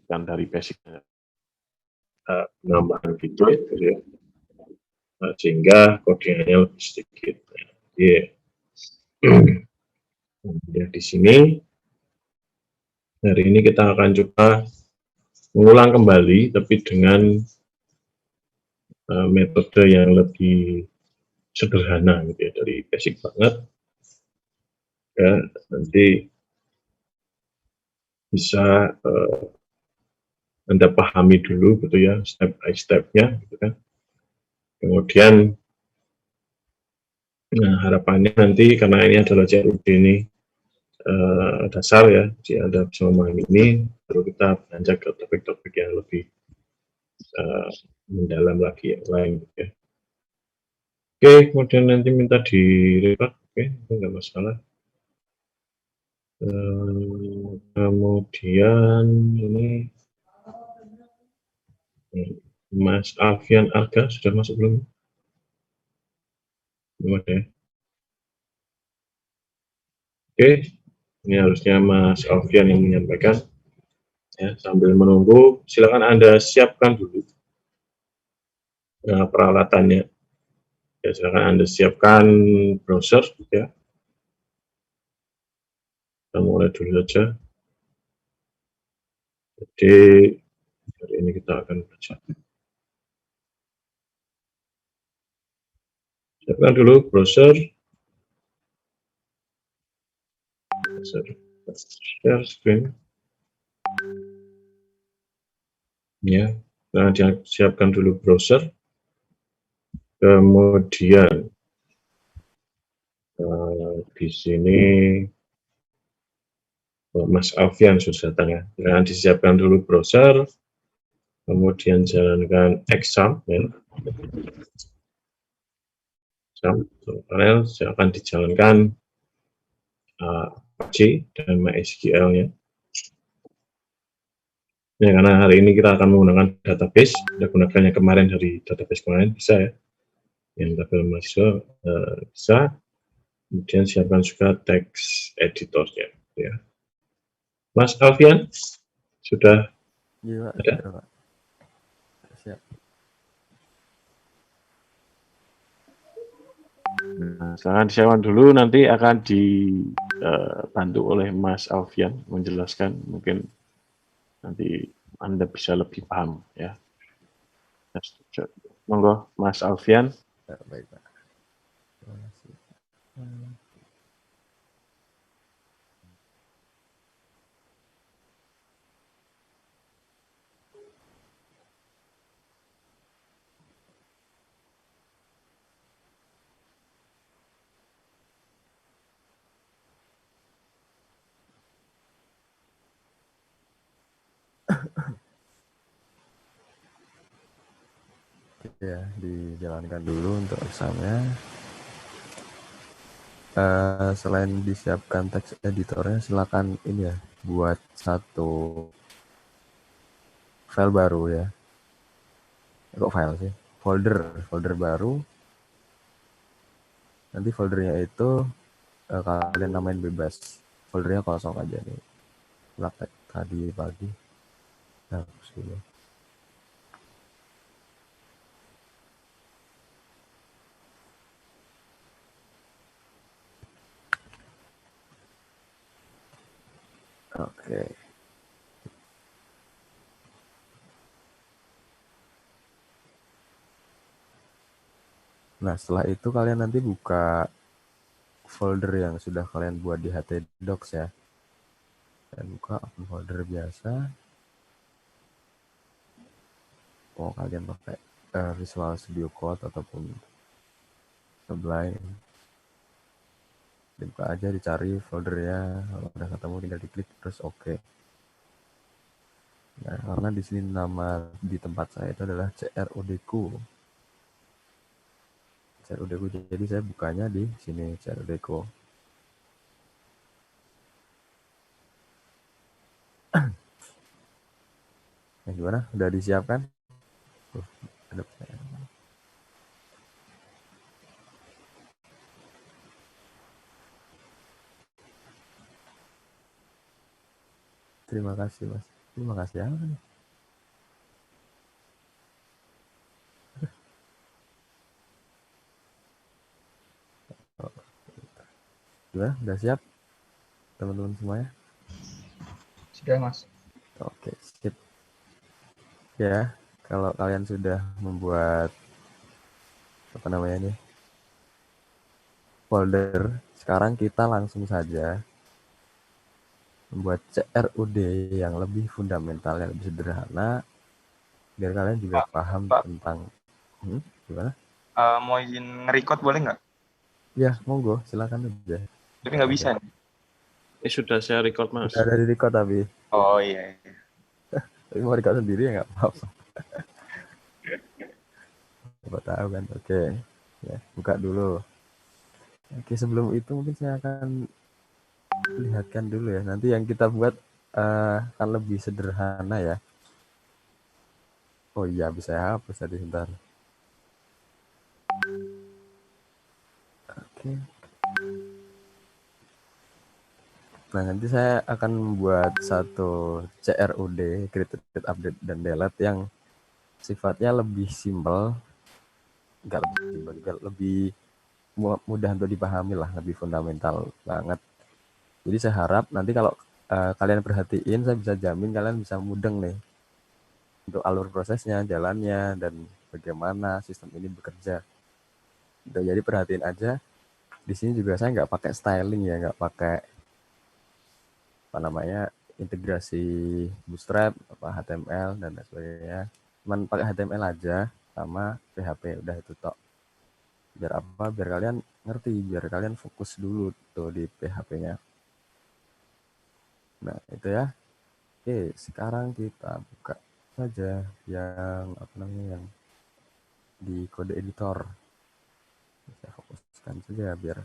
kan dari basicnya penambahan gitu ya, sehingga kodenya lebih sedikit. Jadi ya, di sini hari ini kita akan coba mengulang kembali, tapi dengan metode yang lebih sederhana gitu ya, dari basic banget ya, nanti bisa Anda pahami dulu gitu ya, step by step-nya gitu kan. Kemudian harapannya nanti karena ini adalah CRUD ini dasar ya, jadi Anda bisa memahami ini, baru kita beranjak ke topik-topik yang lebih mendalam lagi yang lain gitu ya. Oke, kemudian nanti minta di-record, oke, itu nggak masalah. Kemudian ini Mas Alfian Arga sudah masuk belum? Belum ada ya? Oke, ini harusnya Mas Alfian yang menyampaikan. Ya, sambil menunggu, silakan Anda siapkan dulu peralatannya. Ya, silakan Anda siapkan browser, ya. Kita mulai dulu saja. Jadi hari ini kita akan baca. Siapkan dulu browser. Share screen. Ya, nah siapkan dulu browser. Kemudian di sini Mas Alfian sudah datang ya. Nah, disiapkan dulu browser, kemudian jalankan exam ya. Panel akan dijalankan Apache dan MySQL-nya. Ya, karena hari ini kita akan menggunakan database, kita gunakan yang kemarin dari database kemarin, bisa ya. Yang tabel mahasiswa bisa. Kemudian siapkan juga text editornya. Ya. Mas Alfian, sudah ya, ada? ya, Pak. Siap. Nah, sekarang disiapkan dulu, nanti akan dibantu oleh Mas Alfian menjelaskan, mungkin nanti Anda bisa lebih paham ya. Monggo Mas Alfian. Ya, baik, Pak. Terima kasih. Ya, dijalankan dulu untuk examnya. Selain disiapkan text editornya, silakan ini ya, buat satu file baru ya. Kok file sih? Folder baru. Nanti foldernya itu kalian namain bebas. Foldernya kosong aja nih. Praktek tadi pagi. Nah, dulu. Oke. Nah, setelah itu kalian nanti buka folder yang sudah kalian buat di htdocs ya. Dan buka open folder biasa. Mau kalian pakai Visual Studio Code ataupun Sublime. Dibuka aja, dicari foldernya. Kalau udah ketemu tinggal diklik terus oke. Nah, karena di sini nama di tempat saya itu adalah CRUD-ku. CRUD-ku, jadi saya bukanya di sini CRUD-ku. Nah, gimana? Udah disiapkan? Ada pertanyaan. Terima kasih, Mas. Terima kasih apa nih? Oh, gimana? Udah siap teman-teman semuanya? Sudah, Mas. Oke, sip. Ya, kalau kalian sudah membuat apa namanya nih folder, sekarang kita langsung saja membuat CRUD yang lebih fundamental, yang lebih sederhana, biar kalian juga paham Pak. tentang gimana? Mau izin nge-record boleh nggak? Ya, monggo, silakan aja. Tapi nggak bisa. Sudah saya record, Mas. Udah ada di record tapi. Oh iya. Tapi mau record sendiri ya nggak apa-apa. Siapa tahu kan. Oke. Ya, buka dulu. Oke, sebelum itu mungkin saya akan lihatkan dulu ya. Nanti yang kita buat akan lebih sederhana ya. Oh iya, bisa ya hapus tadi sebentar. Oke. Nah, nanti saya akan membuat satu CRUD, Create, Update, dan Delete yang sifatnya lebih simpel, nggak lebih simpel juga, lebih mudah untuk dipahami lah, lebih fundamental banget. Jadi saya harap nanti kalau kalian perhatiin, saya bisa jamin kalian bisa mudeng nih untuk alur prosesnya, jalannya, dan bagaimana sistem ini bekerja. Jadi perhatiin aja. Di sini juga saya nggak pakai styling ya, nggak pakai apa namanya integrasi Bootstrap, HTML dan lain sebagainya. Cuman pakai HTML aja sama PHP, udah itu tok. Biar apa? Biar kalian ngerti, biar kalian fokus dulu tuh di PHP-nya. Nah itu ya. Oke, sekarang kita buka saja yang apa namanya yang di kode editor. Saya fokuskan saja biar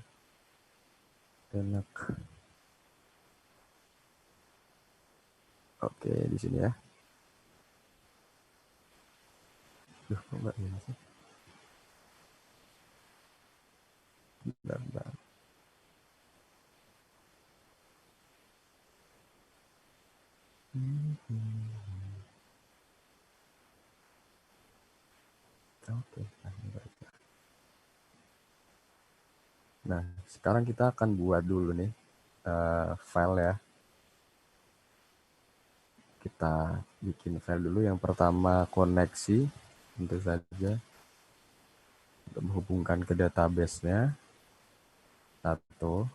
enak. Oke, di sini ya. Duh, kok nggak ini sih? Bentar. Oke, nah sekarang kita akan buat dulu nih file ya. Kita bikin file dulu. Yang pertama koneksi, tentu saja untuk menghubungkan ke database-nya. Satu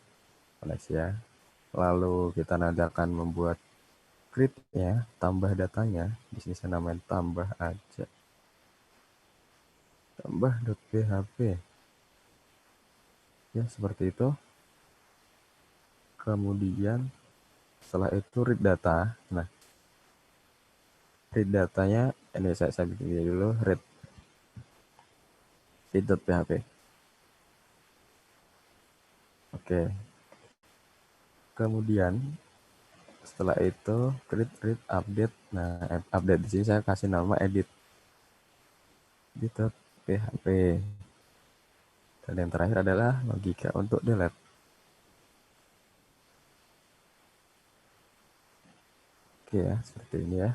koneksi ya. Lalu kita nanti akan membuat create-nya, tambah datanya. Di sini saya namain tambah aja. Tambah.php. Ya, seperti itu. Kemudian setelah itu read data. Nah, read datanya ini saya bikin dulu read.php. Oke. Kemudian setelah itu read update. Nah, update di sini saya kasih nama edit.php. Dan yang terakhir adalah logika untuk delete. Oke ya, seperti ini ya.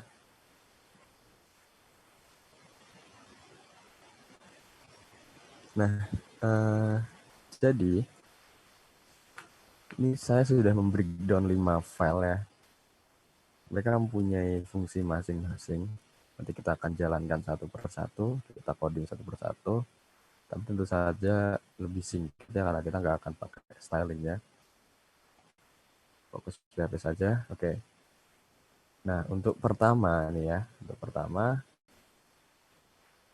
Nah, jadi ini saya sudah membreakdown 5 file ya. Mereka mempunyai fungsi masing-masing. Nanti kita akan jalankan satu persatu, kita coding satu persatu. Tapi tentu saja lebih singkat ya, karena kita nggak akan pakai styling ya. Fokus PHP saja, oke. Nah, untuk pertama nih ya,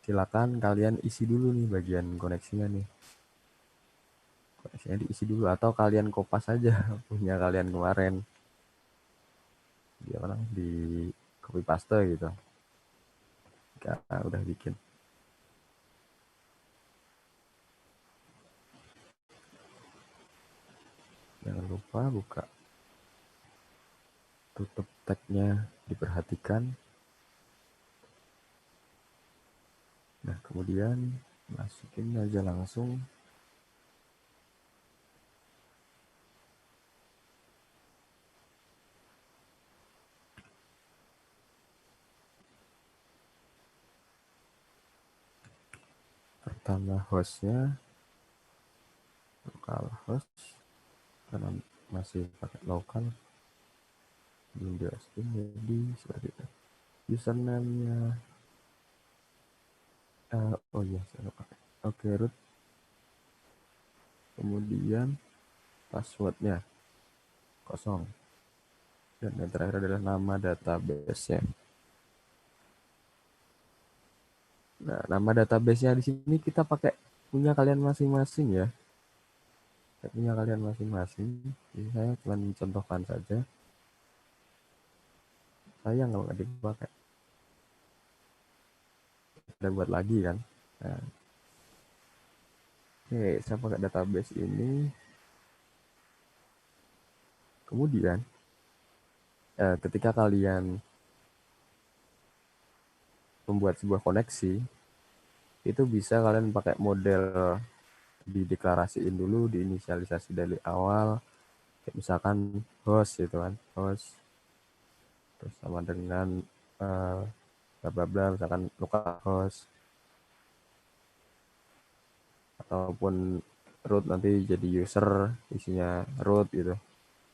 silakan kalian isi dulu nih bagian koneksinya nih. Koneksinya diisi dulu atau kalian kopas saja punya kalian kemarin. Di copy paste gitu. Udah bikin. Jangan lupa buka, tutup tagnya, diperhatikan. Nah, kemudian masukin aja langsung. tambah hostnya localhost karena masih pakai lokal, belum di hosting, jadi seperti itu. Username-nya oh iya saya lupa. Oke, root, kemudian passwordnya kosong, dan yang terakhir adalah nama database-nya. Nah, nama database-nya di sini kita pakai punya kalian masing-masing ya. Punya kalian masing-masing. Jadi saya cuma mencontohkan saja. Sayang kalau nggak dipakai. Kita buat lagi kan. Nah, oke, saya pakai database ini. Kemudian ketika kalian membuat sebuah koneksi, itu bisa kalian pakai model dideklarasiin dulu, diinisialisasi dari awal. Kayak misalkan host gitu kan, host terus sama dengan bla bla bla, misalkan localhost, ataupun root nanti jadi user isinya root gitu.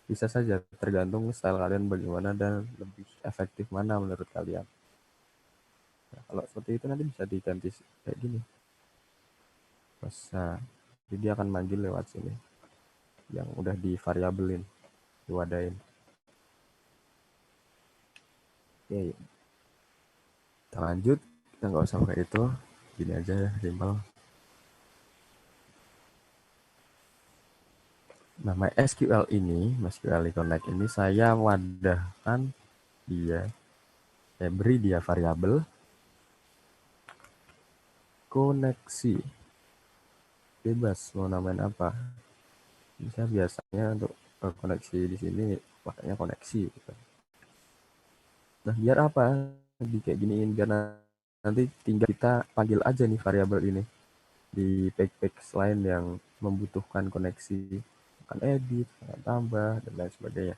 Bisa saja, tergantung style kalian bagaimana dan lebih efektif mana menurut kalian. Nah, kalau seperti itu nanti bisa diganti kayak gini. Nah, jadi dia akan manggil lewat sini yang udah divariabelin, diwadain. Oke, kita lanjut. Kita nggak usah pakai itu, gini aja ya, simpel. Nah, MySQL ini, MySQL Connect ini saya wadahkan dia, saya beri dia variabel koneksi, bebas mau namain apa. Bisa biasanya untuk koneksi di sini pakainya koneksi gitu. Nah, biar apa di kayak giniin, biar nanti tinggal kita panggil aja nih variabel ini di page-page lain yang membutuhkan koneksi, akan edit, akan tambah, dan lain sebagainya.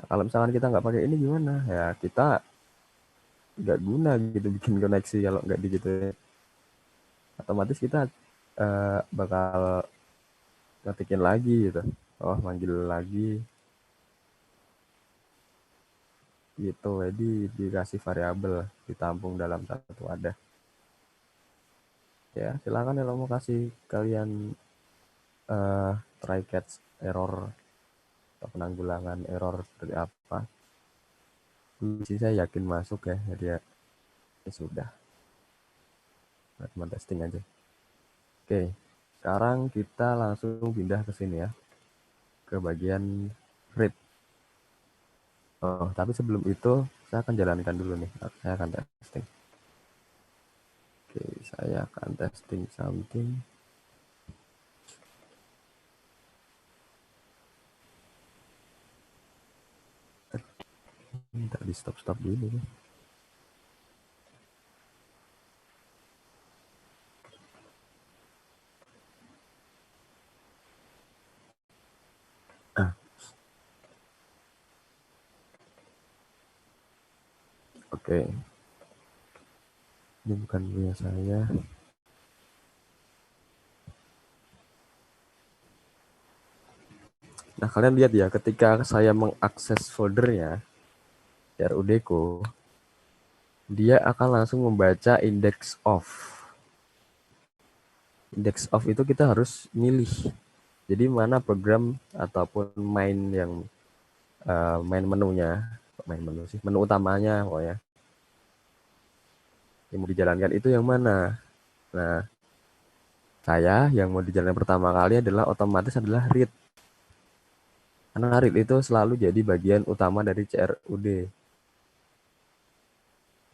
Nah, kalau misalkan kita nggak pakai ini gimana? Ya kita nggak guna gitu bikin koneksi kalau nggak digituin. Otomatis kita bakal ngetikin lagi gitu. Oh, manggil lagi. Gitu, jadi dikasih variabel, ditampung dalam satu wadah. Ya, silakan kalau mau kasih kalian try catch error atau penanggulangan error seperti apa. Sih saya yakin masuk ya, jadi ya sudah. Nah, cuma testing aja. Oke, sekarang kita langsung pindah ke sini ya, ke bagian read. Oh, tapi sebelum itu saya akan jalankan dulu nih. Saya akan testing. Oke, saya akan testing something. Minta di stop dulu nih. Oke. Ini bukan punya saya. Nah, kalian lihat ya, ketika saya mengakses foldernya RUDCO, dia akan langsung membaca index of. Index of itu kita harus milih. Jadi mana program ataupun main yang main menunya, menu utamanya pokoknya yang mau dijalankan itu yang mana. Nah, saya yang mau dijalankan pertama kali adalah otomatis adalah read. Karena read itu selalu jadi bagian utama dari CRUD.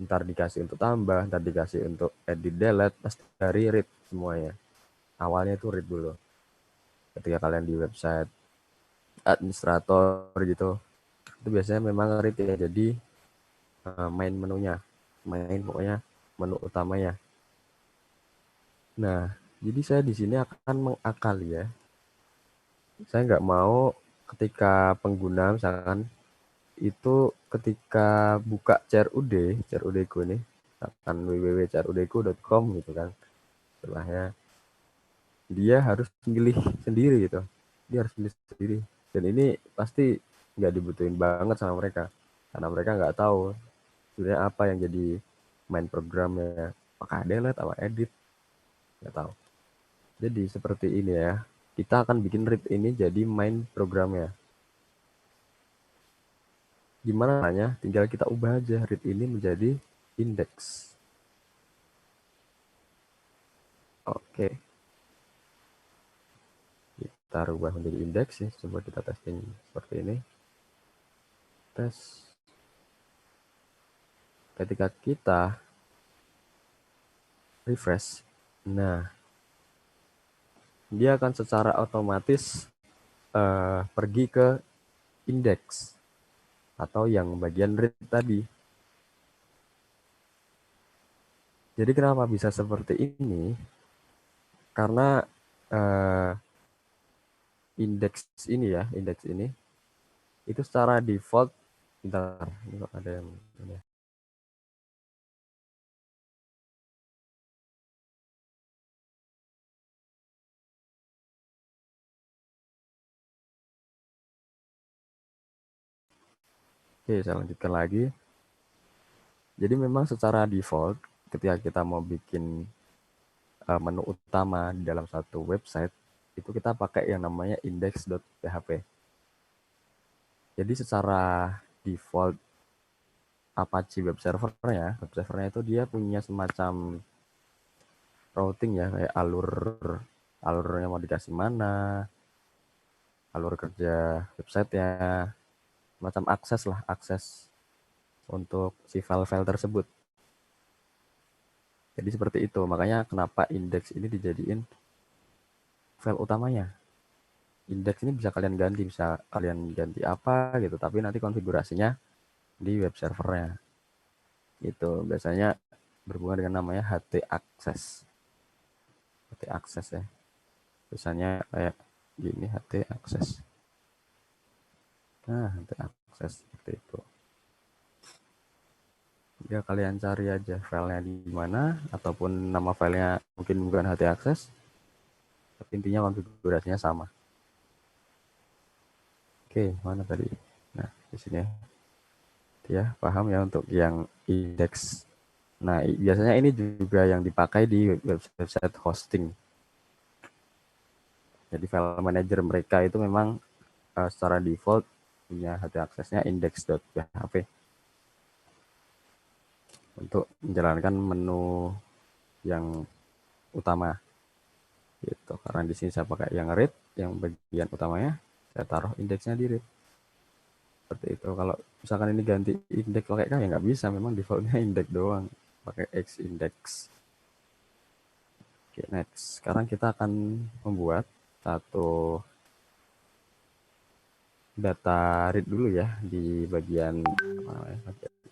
Ntar dikasih untuk tambah, ntar dikasih untuk edit delete, pasti dari read semuanya. Awalnya itu read dulu. Ketika kalian di website administrator gitu, itu biasanya memang read ya, jadi main menunya, main pokoknya menu utamanya. Nah, jadi saya di sini akan mengakali ya. Saya nggak mau ketika pengguna misalkan itu ketika buka CRUD Go ini, misalkan www.crudku.com gitu kan. Setelahnya dia harus milih sendiri gitu. Dia harus milih sendiri. Dan ini pasti nggak dibutuhin banget sama mereka. Karena mereka nggak tahu sebenarnya apa yang jadi main programnya. Apakah delete, apa edit, nggak tahu. Jadi seperti ini ya. Kita akan bikin read ini jadi main programnya. Gimana caranya? Tinggal kita ubah aja read ini menjadi index. Oke. Kita rubah menjadi indeks ya. Coba kita testing seperti ini. Tes. Ketika kita refresh, nah dia akan secara otomatis pergi ke indeks atau yang bagian read tadi. Jadi kenapa bisa seperti ini? Karena indeks ini ya, indeks ini itu secara default, bentar, ini kok ada yang ini. Oke, saya lanjutkan lagi. Jadi memang secara default ketika kita mau bikin menu utama di dalam satu website, itu kita pakai yang namanya index.php. Jadi secara default Apache web servernya itu dia punya semacam routing ya, kayak alurnya mau dikasih mana, alur kerja website-nya, semacam akses untuk si file-file tersebut. Jadi seperti itu, makanya kenapa indeks ini dijadiin file utamanya. Indeks ini bisa kalian ganti apa gitu, tapi nanti konfigurasinya di web servernya. Itu biasanya berhubungan dengan namanya htaccess. Htaccess ya. Biasanya kayak gini, htaccess. Nah, htaccess seperti itu. Ya kalian cari aja filenya di mana, ataupun nama filenya mungkin bukan htaccess, tapi intinya konfigurasinya sama. Oke, mana tadi? Nah, di sini ya, paham ya untuk yang indeks. Nah, biasanya ini juga yang dipakai di website hosting. Jadi file manager mereka itu memang secara default punya htaccess-nya index.php untuk menjalankan menu yang utama. Gitu. Karena di sini saya pakai yang read, yang bagian utamanya saya taruh indeksnya di read. Seperti itu. Kalau misalkan ini ganti indeks pakai K ya nggak bisa, memang defaultnya indeks doang, pakai X index. Oke, next. Sekarang kita akan membuat satu data read dulu ya di bagian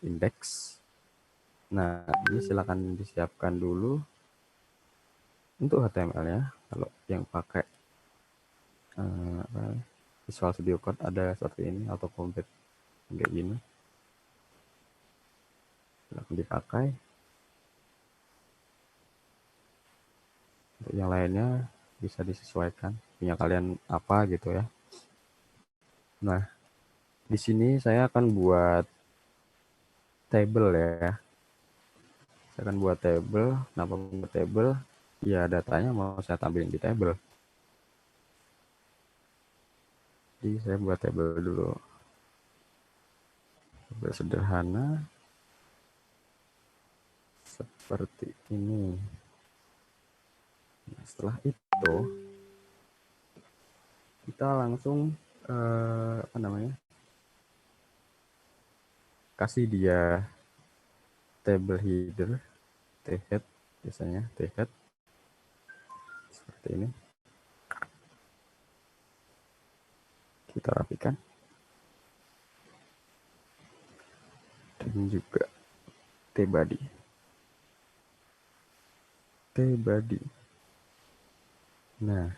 indeks. Nah, ini silakan disiapkan dulu untuk HTML-nya. Kalau yang pakai Visual Studio Code ada seperti ini, auto complete kayak gini. Silakan dipakai. Untuk yang lainnya bisa disesuaikan punya kalian apa gitu ya. Nah, di sini saya akan buat table ya. Saya akan buat table. Kenapa buat table? Ya datanya mau saya tampilin di table. Jadi saya buat table dulu. Table sederhana seperti ini. Nah, setelah itu kita langsung kasih dia table header, t-head biasanya, t-head seperti ini. Kita rapikan. Dan juga t-body. T-body. Nah,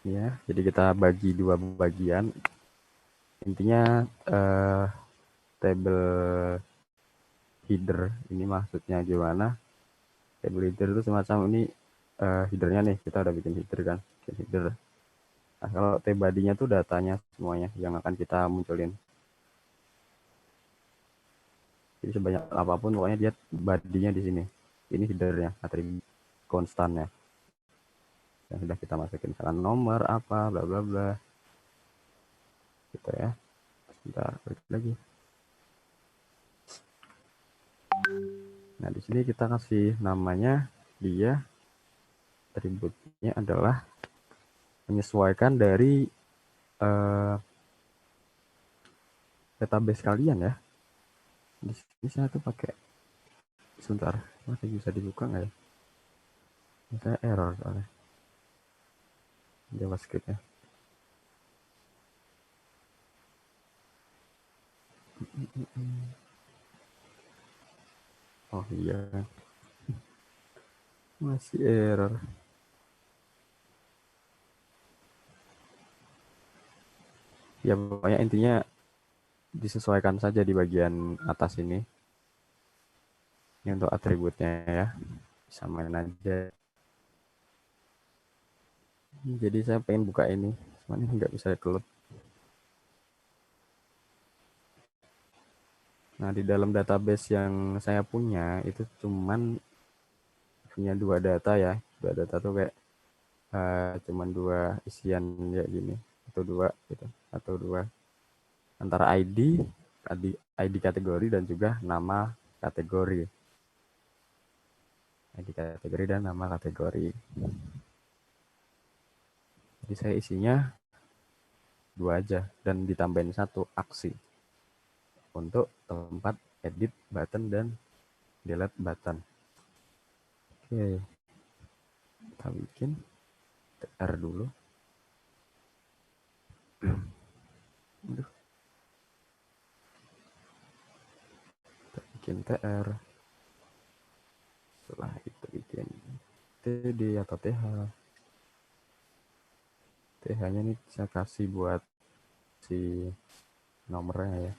ya, jadi kita bagi dua bagian. Intinya table header. Ini maksudnya gimana? Table header itu semacam ini headernya nih, kita udah bikin header kan, bikin header. Nah, kalau tbody-nya tuh datanya semuanya yang akan kita munculin. Jadi sebanyak apapun pokoknya dia body-nya di sini. Ini headernya, atribut konstannya. Yang sudah kita masukin misalkan nomor apa bla bla bla. Gitu ya. Sebentar, balik lagi. Nah, di sini kita kasih namanya, dia atributnya adalah menyesuaikan dari database kalian ya. Di sini saya tuh pakai, sebentar, masih bisa dibuka nggak ya? Saya error soalnya JavaScript-nya. Oh iya, masih error. Ya pokoknya intinya disesuaikan saja di bagian atas ini. Ini untuk atributnya ya, samain aja. Jadi saya pengen buka ini, cuman ini nggak bisa keluar. Nah, di dalam database yang saya punya itu cuman punya 2 data ya. 2 data tuh kayak cuman 2 isian ya gini, atau 2 gitu, atau 2 antara ID kategori dan juga nama kategori. ID kategori dan nama kategori. Jadi saya isinya 2 aja dan ditambahin 1 aksi untuk tempat edit button dan delete button. Oke, kita bikin tr dulu. Aduh. Kita bikin tr, setelah itu bikin td atau th. th-nya ini saya kasih buat si nomornya ya.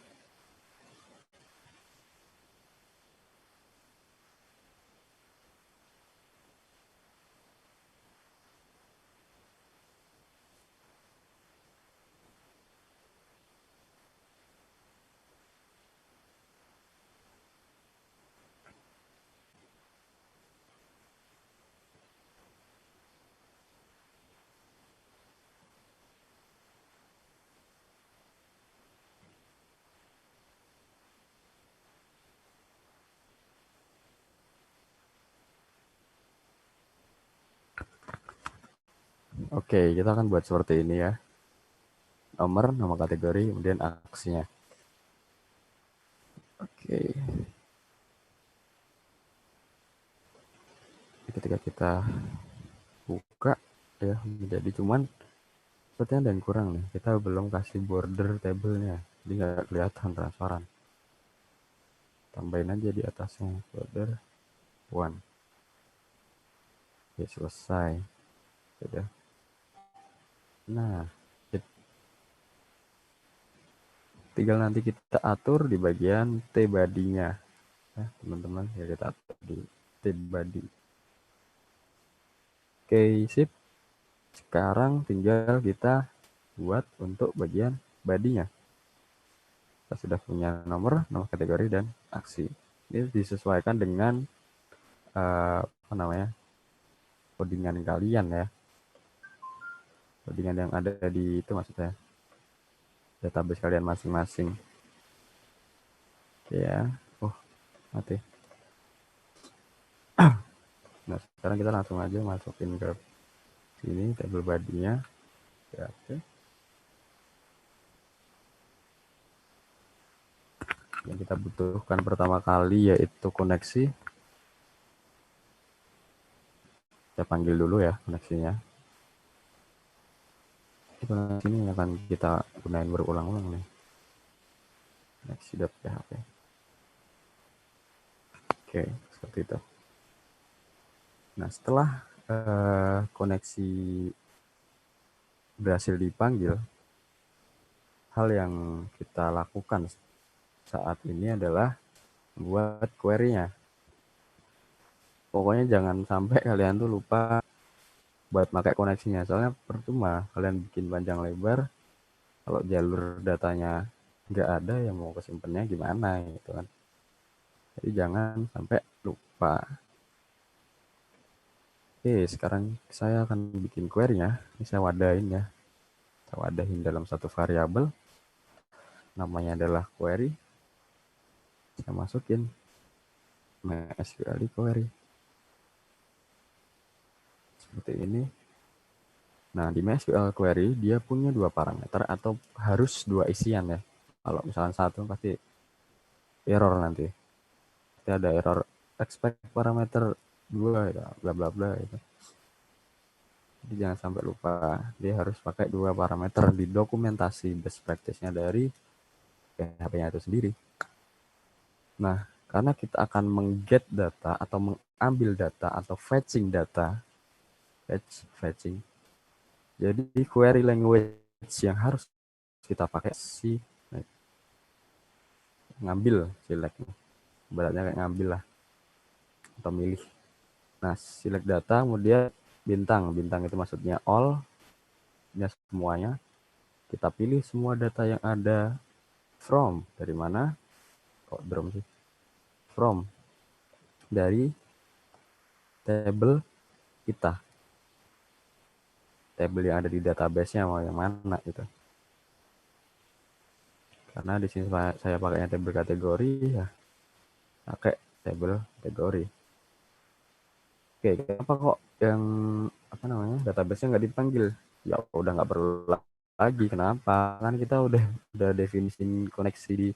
Oke, kita akan buat seperti ini ya. Nomor, nama kategori, kemudian aksinya. Oke. Ketika kita buka ya, jadi cuman sepertinya ada yang kurang nih. Kita belum kasih border table-nya. Jadi nggak kelihatan transparan. Tambahin aja di atasnya border 1. Oke, selesai. Sudah. Nah, tinggal nanti kita atur di bagian tbody-nya. Ya, teman-teman, ya kita atur di tbody. Oke, sip. Sekarang tinggal kita buat untuk bagian body-nya. Kita sudah punya nomor kategori, dan aksi. Ini disesuaikan dengan codingan kalian ya. Codingan yang ada di itu maksudnya. Database kalian masing-masing. Ya. Oh, mati. Nah, sekarang kita langsung aja masukin ke sini table body-nya. Ya, oke. Yang kita butuhkan pertama kali yaitu koneksi. Kita panggil dulu ya koneksinya. Koneksi ini akan kita gunain berulang-ulang nih. Koneksi.php. Oke, seperti itu. Nah, setelah koneksi berhasil dipanggil, hal yang kita lakukan saat ini adalah buat query-nya. Pokoknya jangan sampai kalian tuh lupa buat pakai koneksinya, soalnya percuma kalian bikin panjang lebar kalau jalur datanya nggak ada, yang mau kesimpannya gimana gitu kan. Jadi jangan sampai lupa. Oke, sekarang saya akan bikin query-nya. Ini saya wadahin ya. Saya wadahin dalam satu variabel. Namanya adalah query. Saya masukin MySQL query. Seperti ini. Nah, di MySQL query dia punya dua parameter atau harus dua isian ya. Kalau misalnya satu pasti error nanti. Pasti ada error expect parameter 2 ya, bla bla bla gitu. Jadi jangan sampai lupa, dia harus pakai dua parameter di dokumentasi best practice-nya dari PHP-nya itu sendiri. Nah, karena kita akan mengget data atau mengambil data atau fetching data, fetching. Jadi query language yang harus kita pakai ngambil, select. Beratnya kayak ngambil lah atau milih. Nah, select data, kemudian bintang itu maksudnya all, ya semuanya. Kita pilih semua data yang ada from, dari mana? Kok from sih? From, dari table kita. Table yang ada di database-nya mau yang mana gitu. Karena di sini saya pakainya table kategori ya. Pakai table kategori. Oke, kenapa kok yang database-nya nggak dipanggil? Ya udah nggak perlu lagi. Kenapa? Kan kita udah definisi koneksi di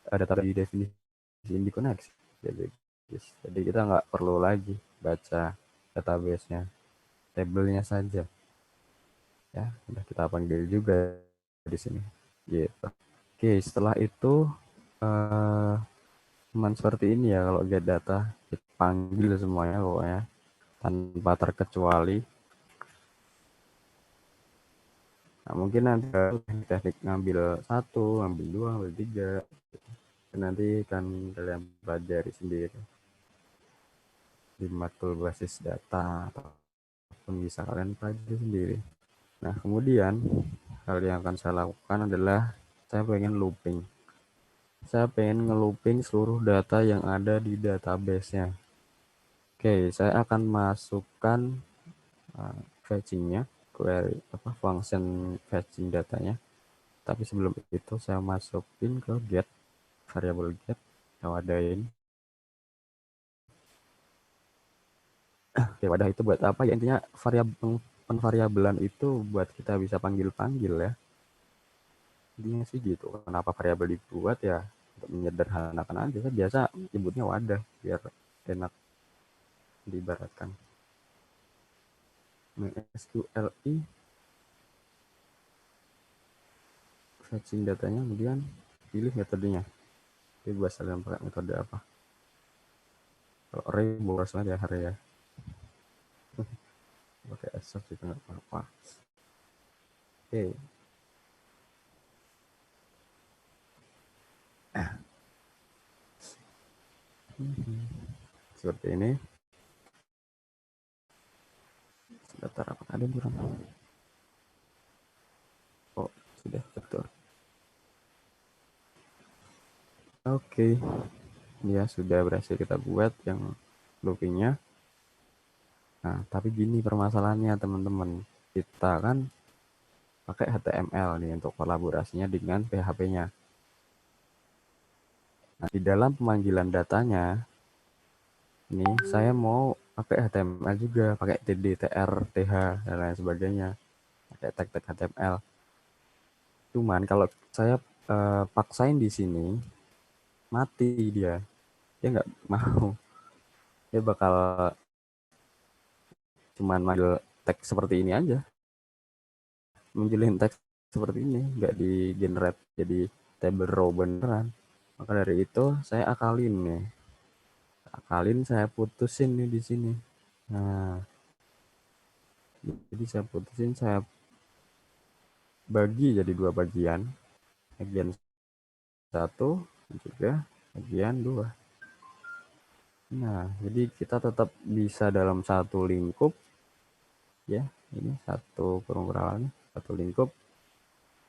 data di definisi di koneksi. Jadi kita nggak perlu lagi baca database-nya, tabelnya saja. Ya, udah kita panggil juga di sini. Gitu. Oke, setelah itu cuman seperti ini ya kalau get data, kita panggil semuanya pokoknya tanpa terkecuali. Nah, mungkin nanti teknik ngambil 1, ngambil 2, ngambil 3. Nanti kan kalian pelajari sendiri di matkul basis data ataupun bisa kalian pelajari sendiri. Nah, kemudian hal yang akan saya lakukan adalah saya pengen looping. Saya pengen ngelooping seluruh data yang ada di database-nya. Oke, saya akan masukkan fetching-nya, query function fetching datanya. Tapi sebelum itu saya masukin ke get, variabel get, saya wadahin. Oke, wadah itu buat apa ya? Intinya penvariabelan itu buat kita bisa panggil-panggil ya. Intinya sih gitu. Kenapa variabel dibuat ya? Untuk menyederhanakan aja. Saya biasa nyebutnya wadah biar enak diibaratkan. MySQLi fetching datanya, kemudian pilih metodenya. Jadi buat kalian pakai metode apa? Kalau array boros aja array ya. Pakai assert juga nggak apa-apa. Oke. Seperti ini. Sebentar, apa ada yang kurang? Oh, sudah betul. Oke. Ya, sudah berhasil kita buat yang loopingnya. Nah, tapi gini permasalahannya teman-teman. Kita kan pakai HTML nih untuk kolaborasinya dengan PHP-nya. Nah, di dalam pemanggilan datanya, ini saya mau pakai HTML juga, pakai TD, TR, TH, dan lain sebagainya. Pakai tag-tag HTML. Cuman kalau saya paksain di sini, mati dia. Dia nggak mau. Dia bakal cuman manggil tag seperti ini aja. Munculin teks seperti ini, nggak di generate jadi table row beneran. Maka dari itu saya akalin nih. Saya putusin nih di sini. Nah, jadi saya putusin, saya bagi jadi dua bagian. Bagian 1 juga bagian 2. Nah, jadi kita tetap bisa dalam satu lingkup ya, ini satu kurung-kurungan, satu lingkup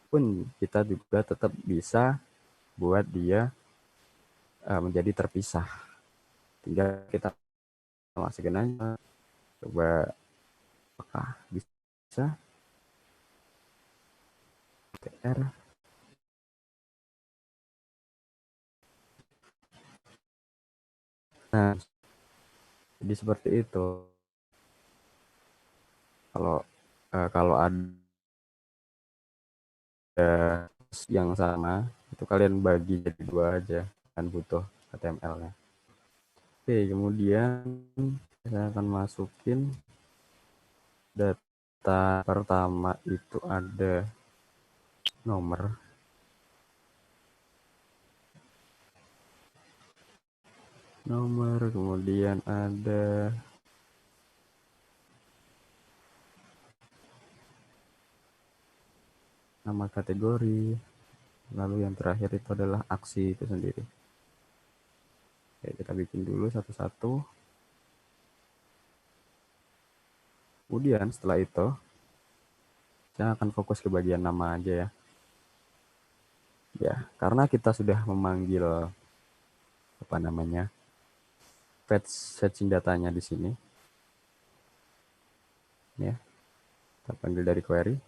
pun kita juga tetap bisa buat dia menjadi terpisah. Tinggal kita masukin aja, coba apakah bisa TR. Nah, jadi seperti itu. Kalau ada yang sama, itu kalian bagi jadi 2 aja, kan butuh HTML-nya. Oke, kemudian saya akan masukin data pertama itu ada nomor. Kemudian ada nama kategori, lalu yang terakhir itu adalah aksi itu sendiri. Oke, kita bikin dulu satu-satu. Kemudian setelah itu saya akan fokus ke bagian nama aja ya. Ya, karena kita sudah memanggil fetching datanya di sini. Ya. Kita panggil dari query.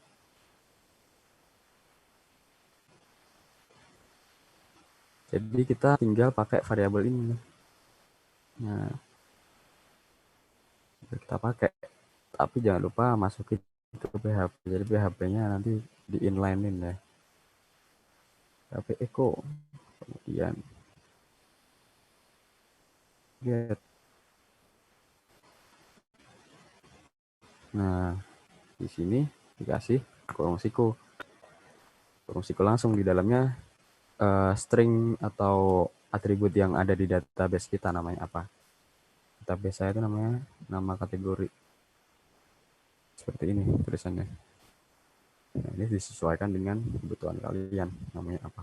Jadi kita tinggal pakai variabel ini. Nah, kita pakai, tapi jangan lupa masukin ke PHP. Jadi PHP-nya nanti di inline-in ya. PHP echo, kemudian get. Nah, di sini dikasih kurung siku langsung di dalamnya string atau atribut yang ada di database kita namanya apa. Database saya itu namanya nama kategori. Seperti ini tulisannya. Nah, ini disesuaikan dengan kebutuhan kalian, namanya apa.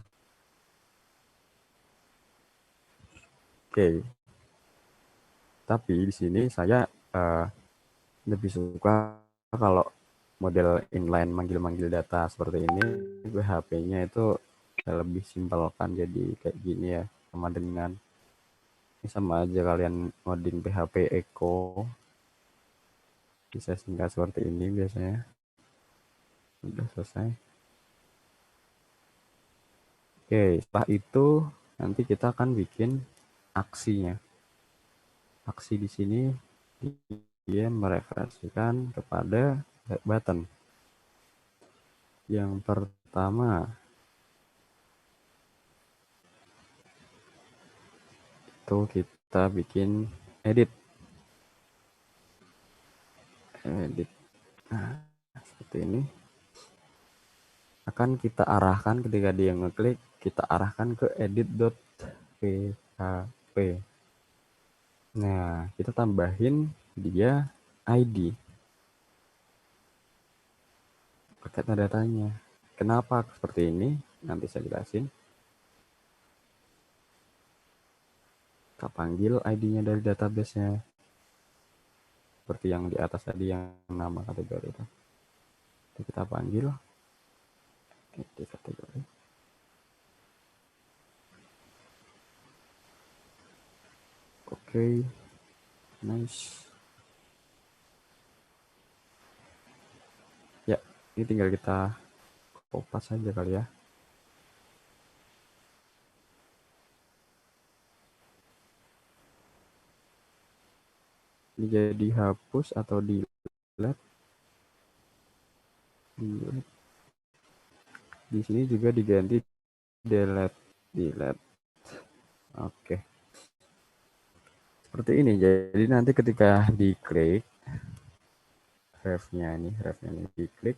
Oke. Tapi di sini saya lebih suka kalau model inline manggil-manggil data seperti ini, PHP-nya itu lebih simpel kan, jadi kayak gini ya, sama dengan ini sama aja kalian ngoding PHP echo, bisa singkat seperti ini biasanya. Udah selesai. Oke, setelah itu nanti kita akan bikin aksinya. Aksi di sini dia mereferensikan kepada button. Yang pertama itu kita bikin edit. Nah, seperti ini. Akan kita arahkan ketika dia ngeklik, kita arahkan ke edit.php. Nah, kita tambahin dia ID. Pakai tanda tanya. Kenapa seperti ini? Nanti saya jelasin. Kita panggil ID-nya dari database-nya. Seperti yang di atas tadi, yang nama kategori itu. Kita panggil edit kategori. Oke, nice. Ya, ini tinggal kita kopas saja kali ya. Ini jadi hapus atau delete. Di sini juga diganti delete. Oke. Seperti ini. Jadi nanti ketika diklik refnya ini diklik,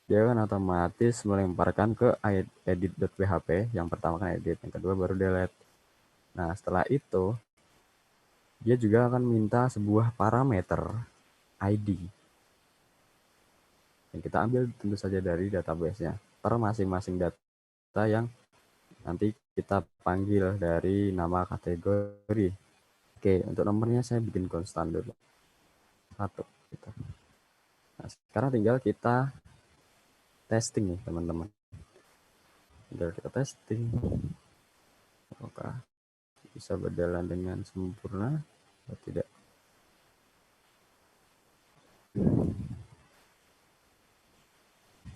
dia akan otomatis melemparkan ke edit.php. Yang pertama kan edit, yang kedua baru delete. Nah, setelah itu dia juga akan minta sebuah parameter ID yang kita ambil tentu saja dari database-nya per masing-masing data yang Nanti kita panggil dari nama kategori. Oke, untuk nomornya saya bikin konstan dulu. 1. Gitu. Nah, sekarang tinggal kita testing nih teman-teman. Tinggal kita testing. Apakah bisa berjalan dengan sempurna atau tidak?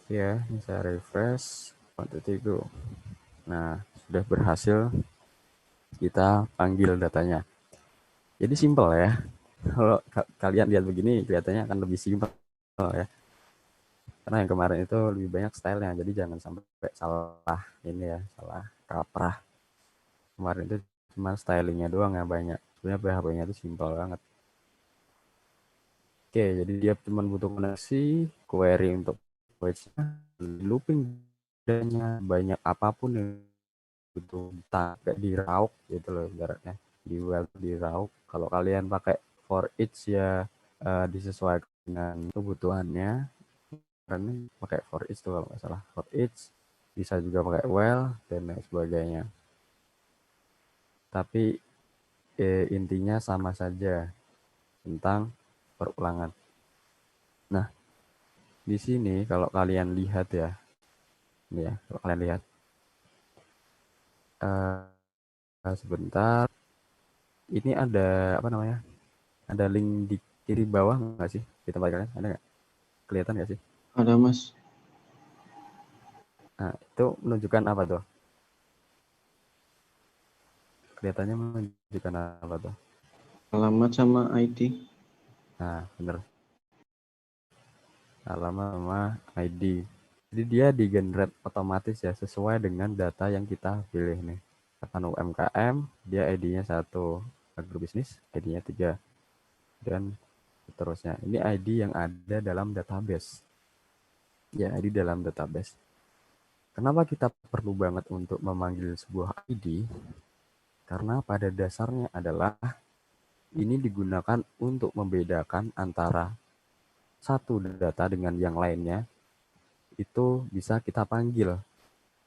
Ya, ini saya refresh. 1, 2, 3. Nah, sudah berhasil kita panggil datanya. Jadi simpel ya. Kalau kalian lihat begini kelihatannya akan lebih simpel ya. Karena yang kemarin itu lebih banyak stylenya. Jadi jangan sampai salah ini ya, salah kaprah. Kemarin itu cuma stylingnya doang yang banyak. Sebenarnya PHP-nya itu simpel banget. Oke, jadi dia cuma butuh koneksi, query untuk page-nya, looping dananya, banyak apapun yang butuh kayak diraup gitu loh ibaratnya. Di web diraup. Kalau kalian pakai for each ya disesuaikan dengan kebutuhannya. Karena pakai for each tuh kalau nggak salah. For each bisa juga pakai well dan lain sebagainya. Tapi intinya sama saja tentang perulangan. Nah, di sini kalau kalian lihat ya, ini ya, kalau kalian lihat sebentar, ini ada apa namanya? Ada link di kiri bawah nggak sih di tempat kalian? Ada nggak? Kelihatan nggak sih? Ada, Mas. Nah, itu menunjukkan apa tuh? Kelihatannya menunjukkan apa tuh? Alamat sama ID. Nah, bener. Alamat sama ID. Jadi dia di-generate otomatis ya sesuai dengan data yang kita pilih nih. Misalkan UMKM, dia ID-nya 1, agrobisnis, ID-nya 3, dan seterusnya. Ini ID yang ada dalam database. Ya, ID dalam database. Kenapa kita perlu banget untuk memanggil sebuah ID? Karena pada dasarnya adalah ini digunakan untuk membedakan antara satu data dengan yang lainnya. Itu bisa kita panggil.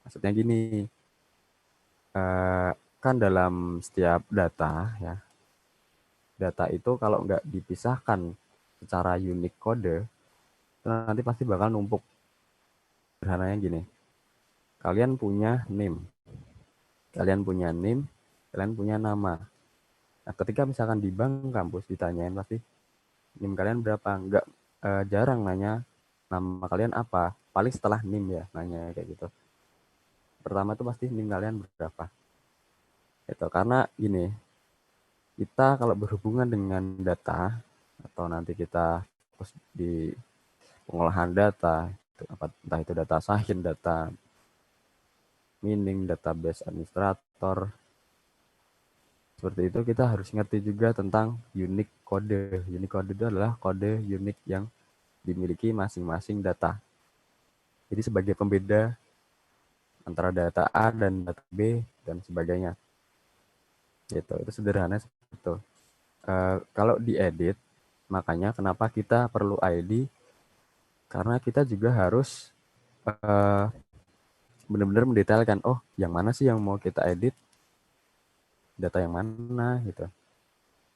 Maksudnya gini, kan dalam setiap data ya, data itu kalau nggak dipisahkan secara unik kode, nanti pasti bakal numpuk. Sederhananya gini, kalian punya name, kalian punya nama. Nah, ketika misalkan di bank kampus ditanyain pasti NIM kalian berapa, nggak jarang nanya nama kalian apa, paling setelah NIM ya nanya kayak gitu. Pertama itu pasti NIM kalian berapa. Itu karena gini, kita kalau berhubungan dengan data atau nanti kita fokus di pengolahan data, entah itu data science, data mining, database administrator, seperti itu kita harus ngerti juga tentang unique code. Unique code itu adalah kode unik yang dimiliki masing-masing data. Jadi sebagai pembeda antara data A dan data B dan sebagainya. Gitu. Itu sederhana seperti itu. Kalau diedit, makanya kenapa kita perlu ID? Karena kita juga harus benar-benar mendetailkan, oh yang mana sih yang mau kita edit, data yang mana gitu.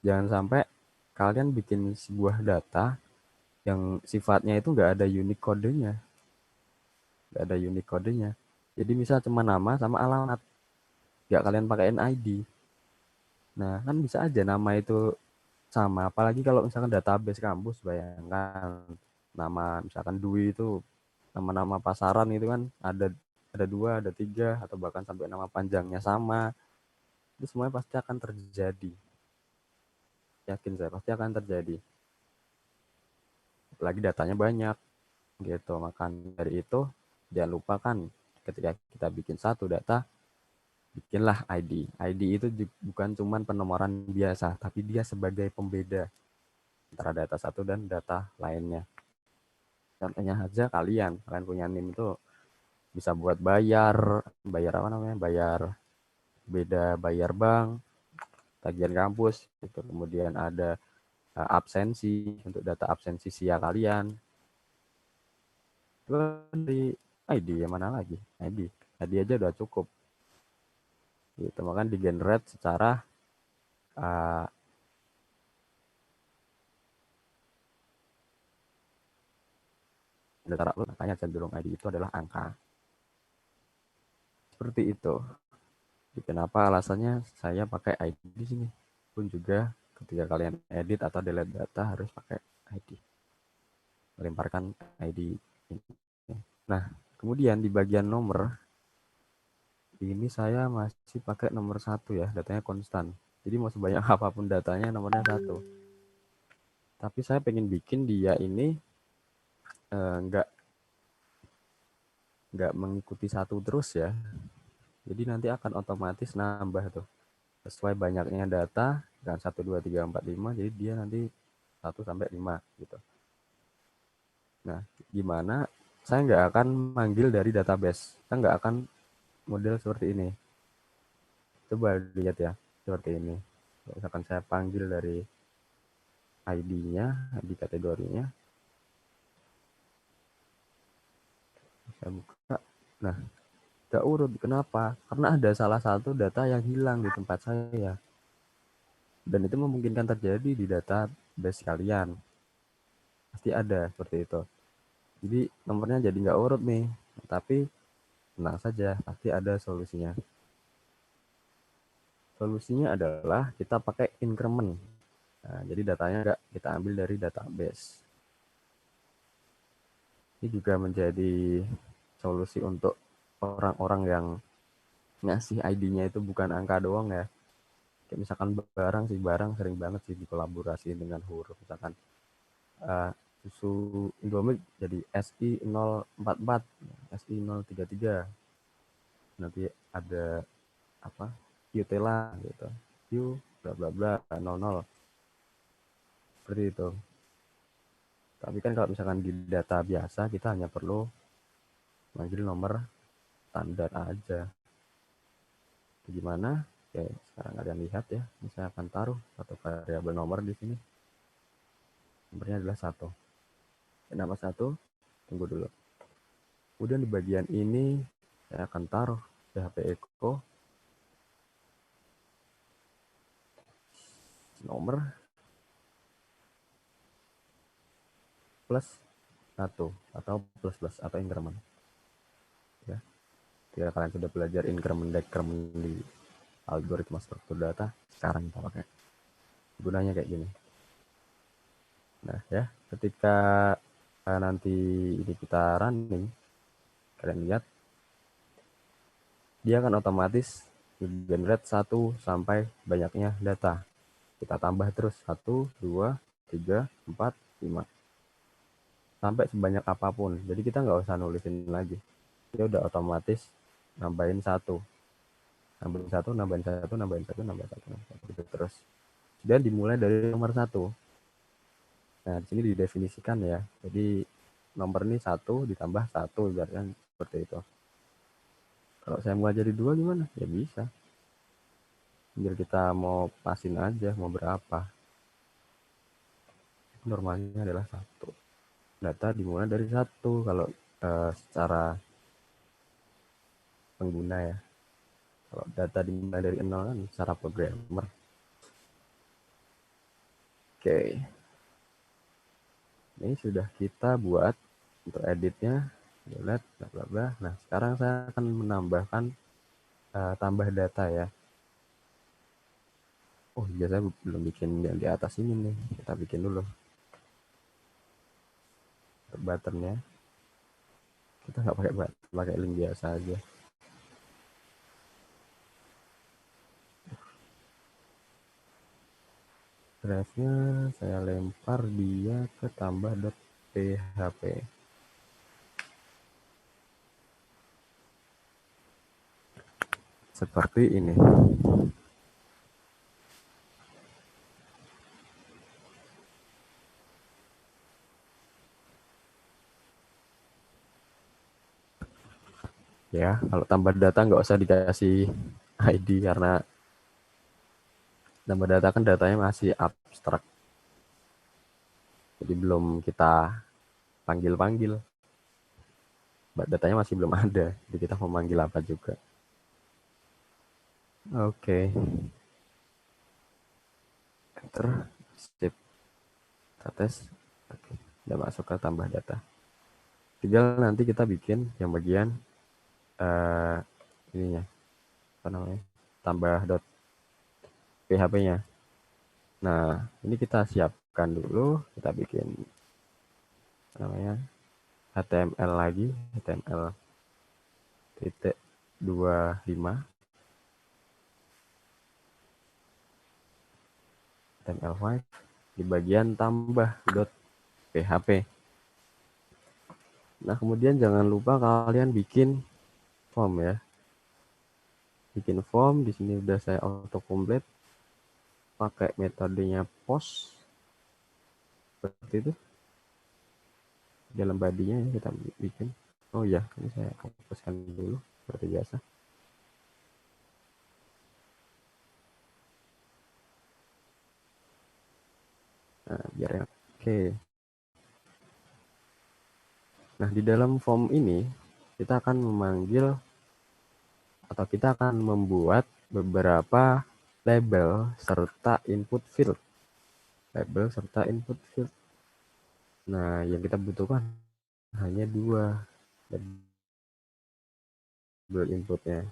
Jangan sampai kalian bikin sebuah data yang sifatnya itu nggak ada unique kodenya. Nggak ada unique kodenya. Jadi misal cuma nama sama alamat. Nggak kalian pakai ID. Nah, kan bisa aja nama itu sama. Apalagi kalau misalkan database kampus, bayangkan nama misalkan Dwi itu nama-nama pasaran itu kan ada 2, ada 3, atau bahkan sampai nama panjangnya sama. Itu semuanya pasti akan terjadi. Yakin saya pasti akan terjadi. Apalagi datanya banyak gitu. Maka dari itu jangan lupakan ketika kita bikin satu data, bikinlah ID. ID itu bukan cuma penomoran biasa, tapi dia sebagai pembeda antara data satu dan data lainnya. Contohnya aja kalian punya NIM itu bisa buat bayar apa namanya, bayar bank, tagihan kampus, gitu. Kemudian ada absensi untuk data absensi sia kalian. Itu di ID yang mana lagi? ID aja udah cukup. gitu. Maka di generate secara uh, data upload, makanya cenderung ID itu adalah angka. Seperti itu. Jadi kenapa alasannya saya pakai ID di sini. Pun juga ketika kalian edit atau delete data harus pakai ID. Melemparkan ID ini. Nah, kemudian di bagian nomor ini saya masih pakai nomor 1 ya, datanya konstan. Jadi mau sebanyak apapun datanya nomornya 1. Tapi saya pengen bikin dia ini nggak mengikuti 1 terus ya. Jadi nanti akan otomatis nambah tuh. Sesuai banyaknya data, kan 1, 2, 3, 4, 5, jadi dia nanti 1 sampai 5 gitu. Nah, gimana? Saya nggak akan manggil dari database. Saya nggak akan model seperti ini. Coba lihat ya, seperti ini. Misalkan saya panggil dari ID-nya, ID kategorinya. Saya buka. Nah, nggak urut. Kenapa? Karena ada salah satu data yang hilang di tempat saya. Dan itu memungkinkan terjadi di database kalian. Pasti ada seperti itu. Jadi nomornya jadi nggak urut nih. Tapi tenang saja, pasti ada solusinya. Solusinya adalah kita pakai increment. Nah, jadi datanya nggak kita ambil dari database. Ini juga menjadi solusi untuk orang-orang yang ngasih ID-nya itu bukan angka doang ya. Kayak misalkan barang sering banget sih dikolaborasiin dengan huruf. Misalkan susu Indomie jadi SI 044, SI 033. Nanti ada apa? Utela gitu. U bla bla bla 00. Seperti itu. Tapi kan kalau misalkan di data biasa kita hanya perlu manggil nomor standar aja. Gimana? Oke, sekarang kalian lihat ya. Ini saya akan taruh satu variabel nomor di sini. Nomornya adalah 1. Kenapa 1? Tunggu dulu. Kemudian di bagian ini saya akan taruh PHP echo nomor plus 1 atau plus plus atau increment. Ya. Jika kalian sudah belajar increment decrement di algoritma struktur data, sekarang kita pakai. Gunanya kayak gini. Nah ya, ketika nanti ini kita running, kalian lihat dia akan otomatis generate 1 sampai banyaknya data. Kita tambah terus 1, 2, 3, 4, 5. Sampai sebanyak apapun. Jadi kita nggak usah nulisin lagi. Dia udah otomatis nambahin 1. Nambahin 1, nambahin 1, nambahin 1, nambahin 1, nambahin 1. Gitu terus. Dan dimulai dari nomor 1. Nah, di sini didefinisikan ya. Jadi nomor ini 1 ditambah 1, ibaratnya seperti itu. Kalau saya mau jadi 2 gimana? Ya bisa. Biar kita mau pasin aja, mau berapa. Normalnya adalah 1. Data dimulai dari 1 kalau secara pengguna ya. Kalau data dimulai dari 0 kan secara programmer. Oke. Ini sudah kita buat untuk editnya, delete, bla bla bla. Nah, sekarang saya akan menambahkan tambah data ya. Oh iya, saya belum bikin yang di atas ini nih. Kita bikin dulu. Untuk buttonnya, kita nggak pakai button, pakai link biasa aja. Drive-nya saya lempar dia ke tambah.php. Seperti ini. Ya, kalau tambah data nggak usah dikasih ID karena tambah data kan datanya masih abstrak. Jadi belum kita panggil-panggil. Datanya masih belum ada. Jadi kita mau manggil apa juga. Oke. Enter. Sip. Kita tes. Oke. Udah masuk ke tambah data. Tinggal nanti kita bikin yang bagian ininya. Apa namanya? Tambah dot php-nya. Nah, ini kita siapkan dulu. Kita bikin apa namanya? HTML lagi. HTML titik 25. HTML5 di bagian tambah dot php. Nah, kemudian jangan lupa kalian bikin form ya. Bikin form, di sini udah saya auto complete pakai metodenya post seperti itu. Dalam badinya ya kita bikin. Oh ya, ini saya hapuskan dulu seperti biasa. Nah, biar enak. Oke. Nah, di dalam form ini kita akan memanggil atau kita akan membuat beberapa label serta input field. Label serta input field. Nah, yang kita butuhkan hanya 2 label inputnya.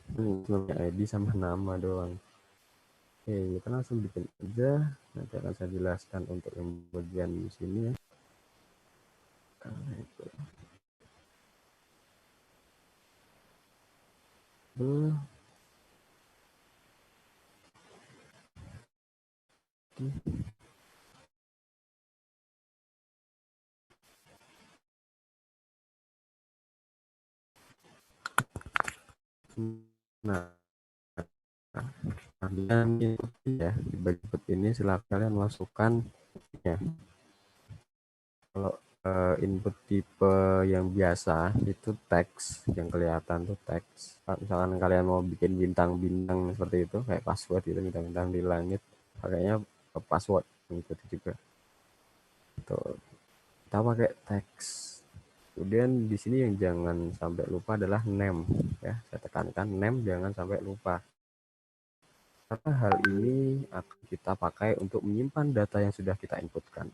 ID sama nama doang. Oke, kita langsung bikin aja. Nanti akan saya jelaskan untuk yang bagian sini ya. Nah, dan input ya, di bagian input ini silakan kalian masukkan ya. Kalau input tipe yang biasa itu teks, yang kelihatan tuh teks. Misalkan kalian mau bikin bintang-bintang seperti itu kayak password gitu, bintang-bintang di langit, pakainya password mengikuti juga. Tuh, kita pakai teks. Kemudian di sini yang jangan sampai lupa adalah name ya. Saya tekankan name, jangan sampai lupa. Karena hal ini akan kita pakai untuk menyimpan data yang sudah kita inputkan.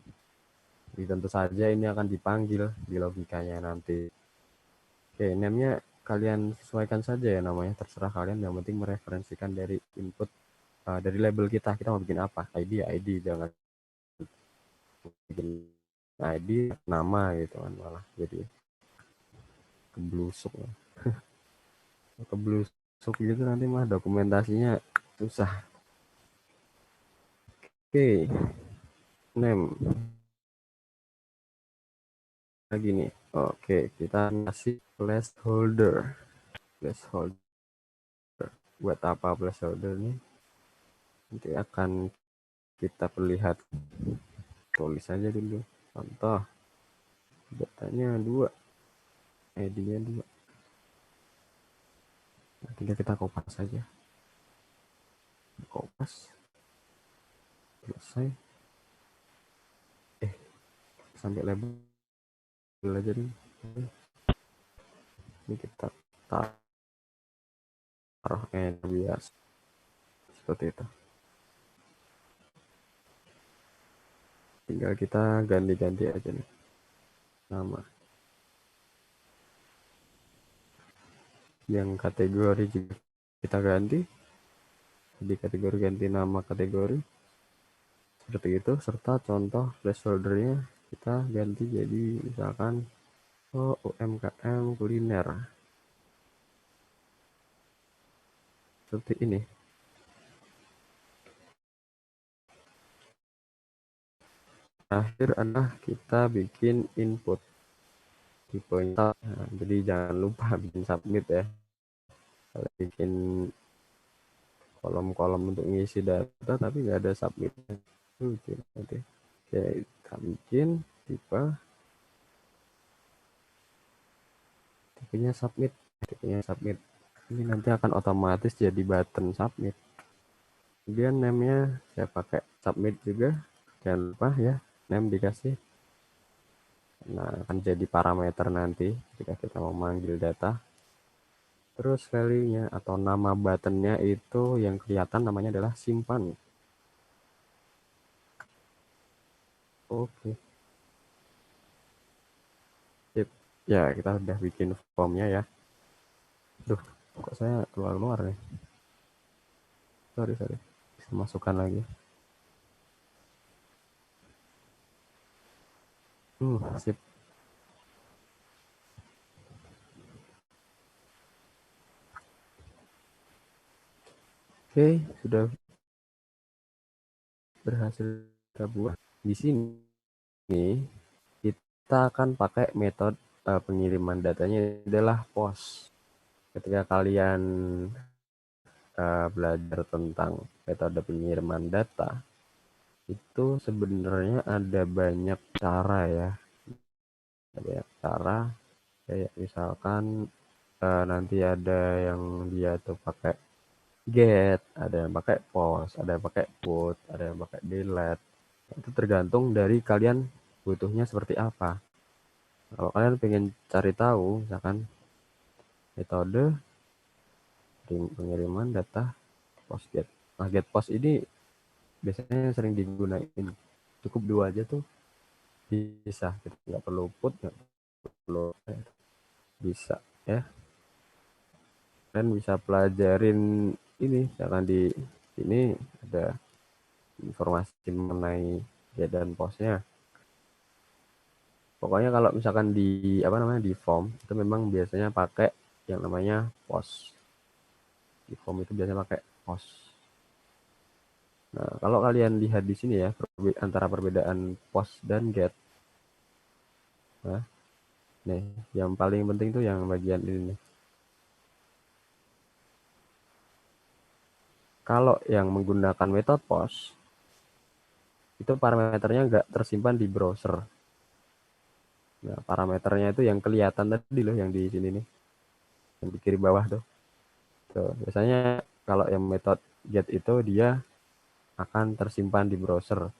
Jadi tentu saja ini akan dipanggil di logikanya nanti. Oke, name-nya kalian sesuaikan saja ya namanya, terserah kalian, yang penting mereferensikan dari input dari label kita mau bikin apa. ID, jangan bikin ID nama gitu kan, malah jadi keblusuk. Keblusuk gitu nanti mah dokumentasinya susah. Oke, name lagi nih. Oke, kita kasih placeholder. Buat apa placeholder nih? Nanti akan kita perlihat. Tulis aja dulu. Contoh, datanya 2, ID-nya 2. Nah, tinggal kita kopas saja. Kopas. Selesai. Sampai label aja nih. Ini kita taruh biasa seperti itu. Tinggal kita ganti-ganti aja nih nama. Yang kategori juga kita ganti. Di kategori ganti nama kategori seperti itu, serta contoh placeholdernya kita ganti jadi misalkan UMKM kuliner seperti ini. Terakhir adalah kita bikin input tipenya. Nah, jadi jangan lupa bikin submit ya. Kalau bikin kolom-kolom untuk ngisi data tapi nggak ada submit. Oke, kita bikin tipenya submit. Ini nanti akan otomatis jadi button submit. Kemudian name-nya saya pakai submit juga. Jangan lupa ya, name dikasih. Nah, akan jadi parameter nanti ketika kita mau manggil data. Terus value-nya atau nama button-nya itu yang kelihatan namanya adalah simpan. Oke. Sip. Ya, kita udah bikin form-nya ya. Duh, kok saya keluar-keluar nih. Sorry. Bisa masukkan lagi. Sip. Oke, sudah berhasil kita buat. Di sini kita akan pakai metode pengiriman datanya adalah POST. Ketika kalian belajar tentang metode pengiriman data, itu sebenarnya ada banyak cara ya. Ada banyak cara, kayak misalkan nanti ada yang dia tuh pakai get, ada yang pakai post, ada yang pakai put, ada yang pakai delete. Itu tergantung dari kalian butuhnya seperti apa. Kalau kalian pengen cari tahu, misalkan metode pengiriman data post get. Nah, get post ini biasanya sering digunain. Cukup 2 aja tuh bisa. Kita nggak perlu put, nggak perlu bisa ya. Kalian bisa pelajarin ini, misalkan di sini ada informasi mengenai get dan postnya. Pokoknya kalau misalkan di di form itu memang biasanya pakai yang namanya post. Di form itu biasanya pakai post. Nah, kalau kalian lihat di sini ya, antara perbedaan post dan get. Nah, nih, yang paling penting tuh yang bagian ini nih. Kalau yang menggunakan metode post, itu parameternya nggak tersimpan di browser. Nah, parameternya itu yang kelihatan tadi loh, yang di sini nih, yang di kiri bawah tuh. Tuh, biasanya kalau yang metode get itu dia akan tersimpan di browser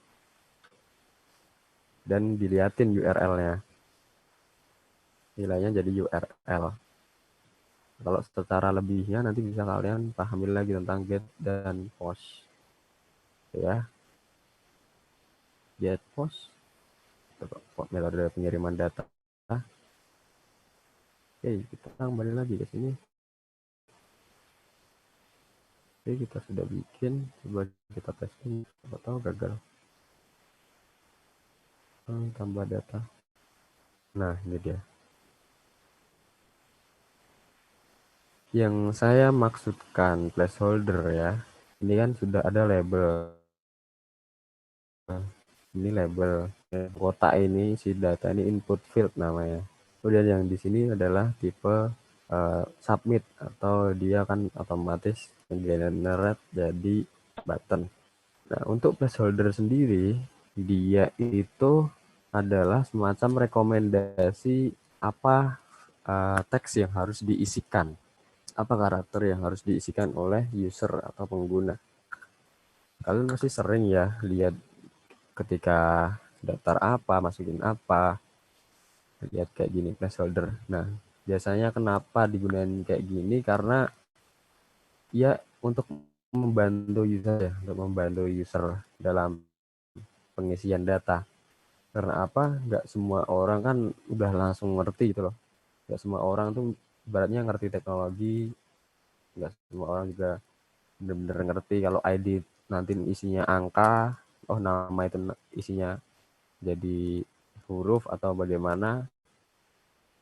dan dilihatin URL-nya. Nilainya jadi URL. Kalau secara lebihnya nanti bisa kalian pahami lagi tentang get dan post. Ya. Get post. Metode pengiriman data. Oke, kita kembali lagi ke sini. Oke, kita sudah bikin. Coba kita testing. Apa tahu gagal. Tambah data. Nah, ini dia. Yang saya maksudkan placeholder ya. Ini kan sudah ada label. Ini label. Kotak ini si data ini input field namanya. Kemudian yang di sini adalah tipe submit, atau dia kan otomatis generate jadi button. Nah, untuk placeholder sendiri, dia itu adalah semacam rekomendasi apa teks yang harus diisikan, apa karakter yang harus diisikan oleh user atau pengguna. Kalian pasti sering ya lihat ketika daftar apa, masukin apa, lihat kayak gini placeholder. Nah, biasanya kenapa digunakan kayak gini, karena ya untuk membantu user dalam pengisian data. Karena apa? Nggak semua orang kan udah langsung ngerti gitu loh. Nggak semua orang tuh ibaratnya ngerti teknologi. Nggak semua orang juga bener-bener ngerti kalau ID nanti isinya angka, nama itu isinya jadi huruf atau bagaimana,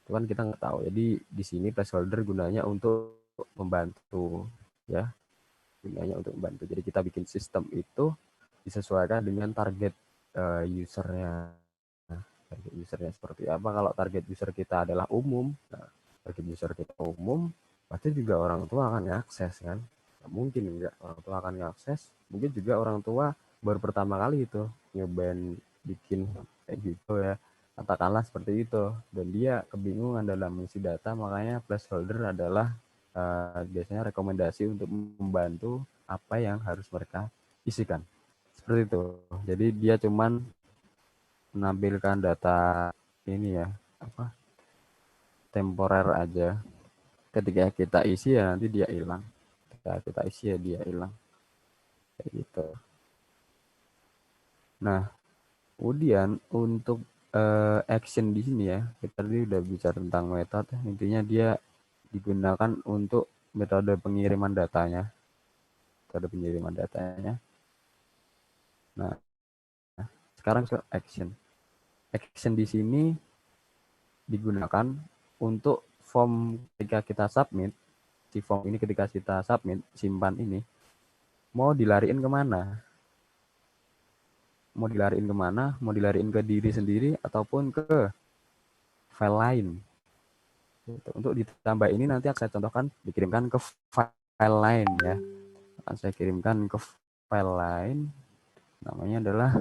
itu kan kita nggak tahu. Jadi di sini placeholder gunanya untuk membantu ya, gunanya untuk membantu. Jadi kita bikin sistem itu disesuaikan dengan target usernya. Target usernya seperti apa? Kalau target user kita adalah umum, nah, target user kita umum, pasti juga orang tua akan akses kan? Nggak mungkin enggak orang tua akan akses. Mungkin juga orang tua baru pertama kali itu nyobain bikin kayak gitu ya, katakanlah seperti itu, dan dia kebingungan dalam mengisi data, makanya placeholder adalah biasanya rekomendasi untuk membantu apa yang harus mereka isikan. Seperti itu. Jadi dia cuman menampilkan data ini ya, temporer aja, ketika kita isi ya nanti dia hilang, ketika kita isi ya dia hilang, kayak gitu. Nah, kemudian untuk action di sini ya, kita tadi udah bicara tentang metode, intinya dia digunakan untuk metode pengiriman datanya. Nah, sekarang ke action. Action di sini digunakan untuk form ketika kita submit, si form ini ketika kita submit, simpan ini, mau dilariin kemana? Mau dilariin ke diri sendiri ataupun ke file lain. Untuk ditambah ini nanti akan saya contohkan dikirimkan ke file lain ya. Akan saya kirimkan ke file lain, namanya adalah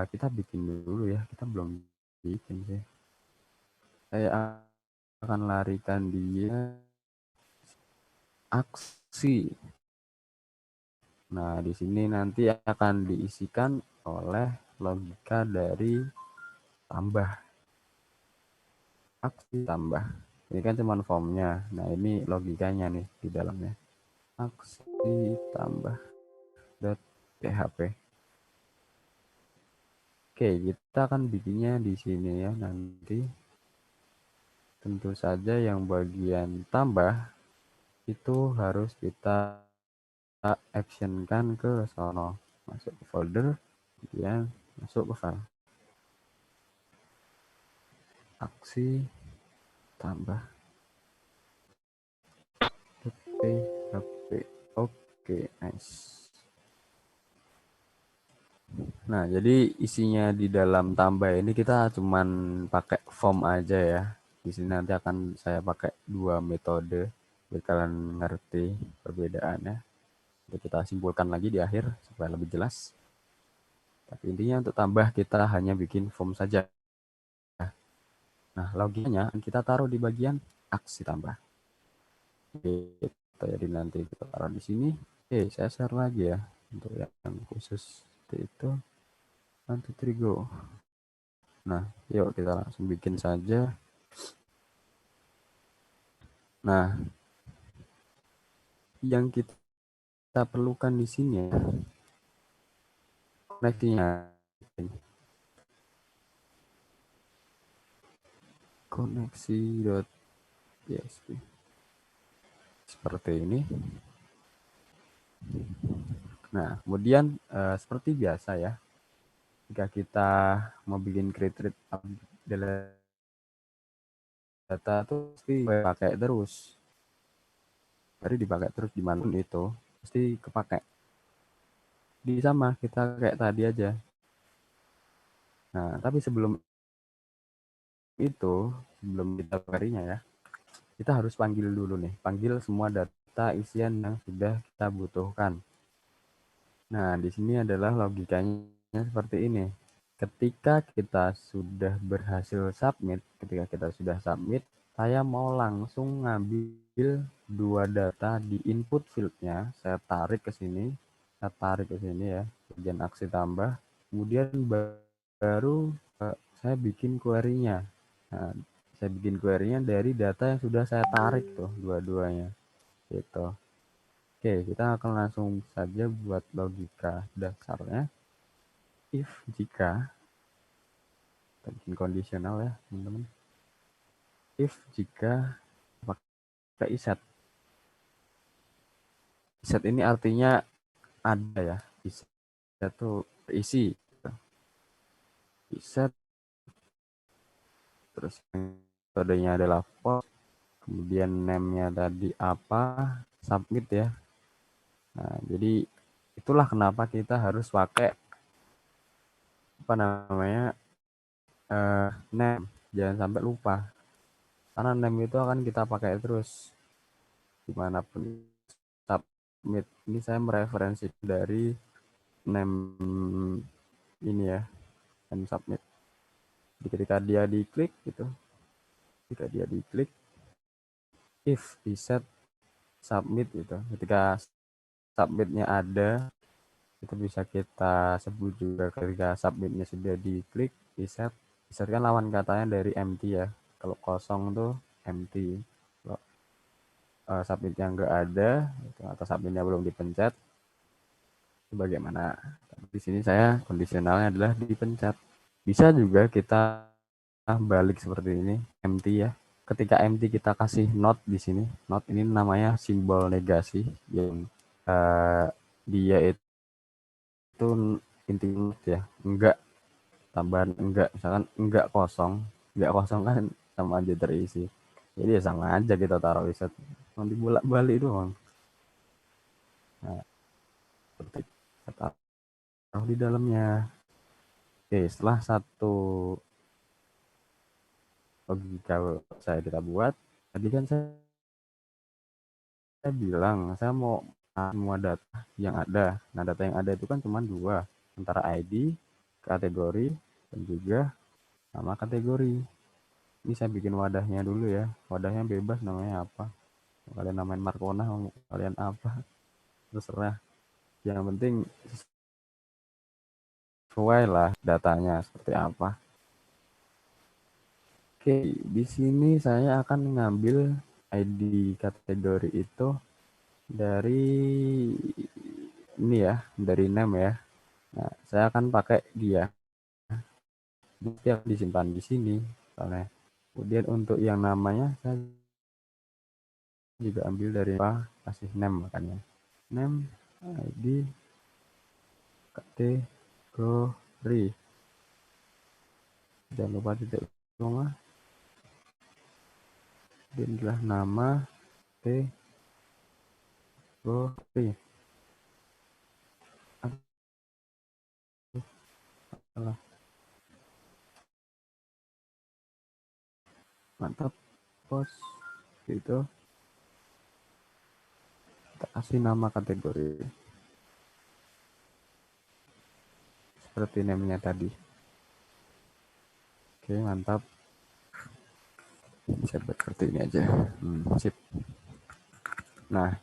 kita bikin dulu ya, kita belum bikin sih. Saya akan larikan dia aksi. Nah, di sini nanti akan diisikan oleh logika dari tambah. Aksi tambah. Ini kan cuma formnya. Nah, ini logikanya nih di dalamnya. Aksi tambah .php. Oke, kita akan bikinnya di sini ya nanti. Tentu saja yang bagian tambah itu harus kita actionkan ke sono. Masuk ke folder, kemudian masuk ke file. Aksi tambah .php. Oke, nice. Nah, jadi isinya di dalam tambah ini kita cuman pakai form aja ya. Di sini nanti akan saya pakai 2 metode biar kalian ngerti perbedaannya. Nanti kita simpulkan lagi di akhir supaya lebih jelas. Tapi intinya untuk tambah kita hanya bikin form saja. Nah, logikanya kita taruh di bagian aksi tambah. Gitu, jadi nanti kita taruh di sini. Oke, saya share lagi ya untuk yang khusus itu. 1, 2, 3, go. Nah, yuk kita langsung bikin saja. Nah, yang kita perlukan di sini ya, koneksinya. Koneksi.php. Seperti ini. Nah, kemudian seperti biasa ya, jika kita mau bikin create data itu pasti pakai terus. Jadi dipakai terus dimanapun itu, pasti kepakai. Di sama kita kayak tadi aja. Nah, tapi sebelum kita query-nya ya, kita harus panggil dulu nih, panggil semua data isian yang sudah kita butuhkan. Nah, di sini adalah logikanya seperti ini. Ketika kita sudah berhasil submit, saya mau langsung ngambil 2 data di input field-nya, saya tarik ke sini ya, bagian aksi tambah, kemudian baru saya bikin query-nya. Nah, saya bikin query-nya dari data yang sudah saya tarik tuh, dua-duanya. Gitu. Oke, kita akan langsung saja buat logika dasarnya. If jika, bikin kondisional ya teman-teman. If jika pakai iset. Iset ini artinya ada ya. Iset itu isi. Iset. Terus metodenya adalah post. Kemudian name-nya tadi apa? Submit ya. Nah, jadi itulah kenapa kita harus pakai name. Jangan sampai lupa. Karena name itu akan kita pakai terus dimanapun. Submit ini saya mereferensi dari name ini ya, name submit. Jadi ketika dia diklik gitu, if iset submit gitu, ketika submitnya ada, itu bisa kita sebut juga ketika submitnya sudah diklik iset kan lawan katanya dari empty ya. Kalau kosong tuh empty, kalau submitnya nggak ada atau submitnya belum dipencet, itu bagaimana? Di sini saya kondisionalnya adalah dipencet. Bisa juga kita balik seperti ini, empty ya. Ketika empty kita kasih not di sini. Not ini namanya simbol negasi yang dia itu intinya ya, enggak, tambahan enggak, misalkan enggak kosong kan sama aja terisi. Jadi ya sama aja kita taruh reset, nanti bolak-balik doang. Nah, seperti kita taruh di dalamnya. Oke, setelah satu logika kita buat, tadi kan saya bilang saya mau semua data yang ada. Nah, data yang ada itu kan cuma 2, antara ID, kategori, dan juga nama kategori. Ini saya bikin wadahnya dulu ya. Wadahnya bebas, namanya apa? Kalian namain Markona, kalian apa? Terserah. Yang penting sesuai lah datanya seperti apa. Oke, di sini saya akan ngambil ID kategori itu dari ini ya, dari name ya. Nah, saya akan pakai dia. Nanti akan disimpan di sini, misalnya. Kemudian untuk yang namanya saya juga ambil dari apa? Kasih name makanya. Name, ID, kategori. Jangan lupa titik koma. Dan adalah nama kategori. Salah. Mantap, pos gitu. Kita kasih nama kategori seperti namanya tadi. Oke, mantap. Bisa buat seperti ini aja. Sip. Nah,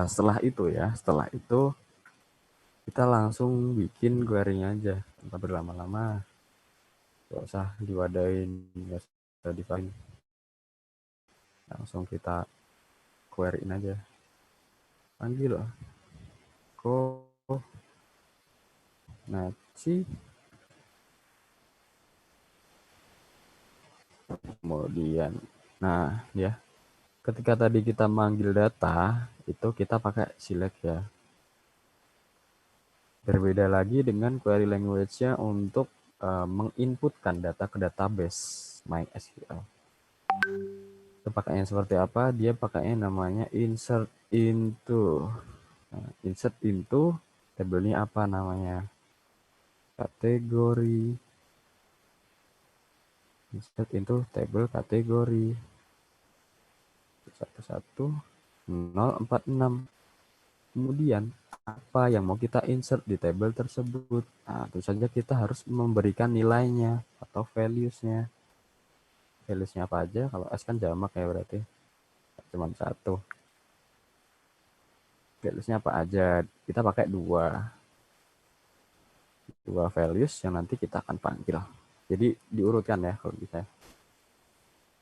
setelah itu kita langsung bikin query-nya aja tanpa berlama-lama. Gak usah diwadain, gak usah define. Langsung kita query-in aja. Panggil loh. Naci. Kemudian, nah ya, ketika tadi kita manggil data, itu kita pakai select ya. Berbeda lagi dengan query language-nya untuk menginputkan data ke database MySQL. Itu pakainya seperti apa? Dia pakainya namanya insert into. Nah, insert into tabelnya apa namanya? Kategori. Insert into table kategori. 11046. Kemudian apa yang mau kita insert di table tersebut? Nah, tentu saja kita harus memberikan nilainya atau values-nya. Values-nya apa aja? Kalau S kan jamak ya berarti. Cuma 1. Values-nya apa aja? Kita pakai 2 values yang nanti kita akan panggil. Jadi diurutkan ya kalau bisa.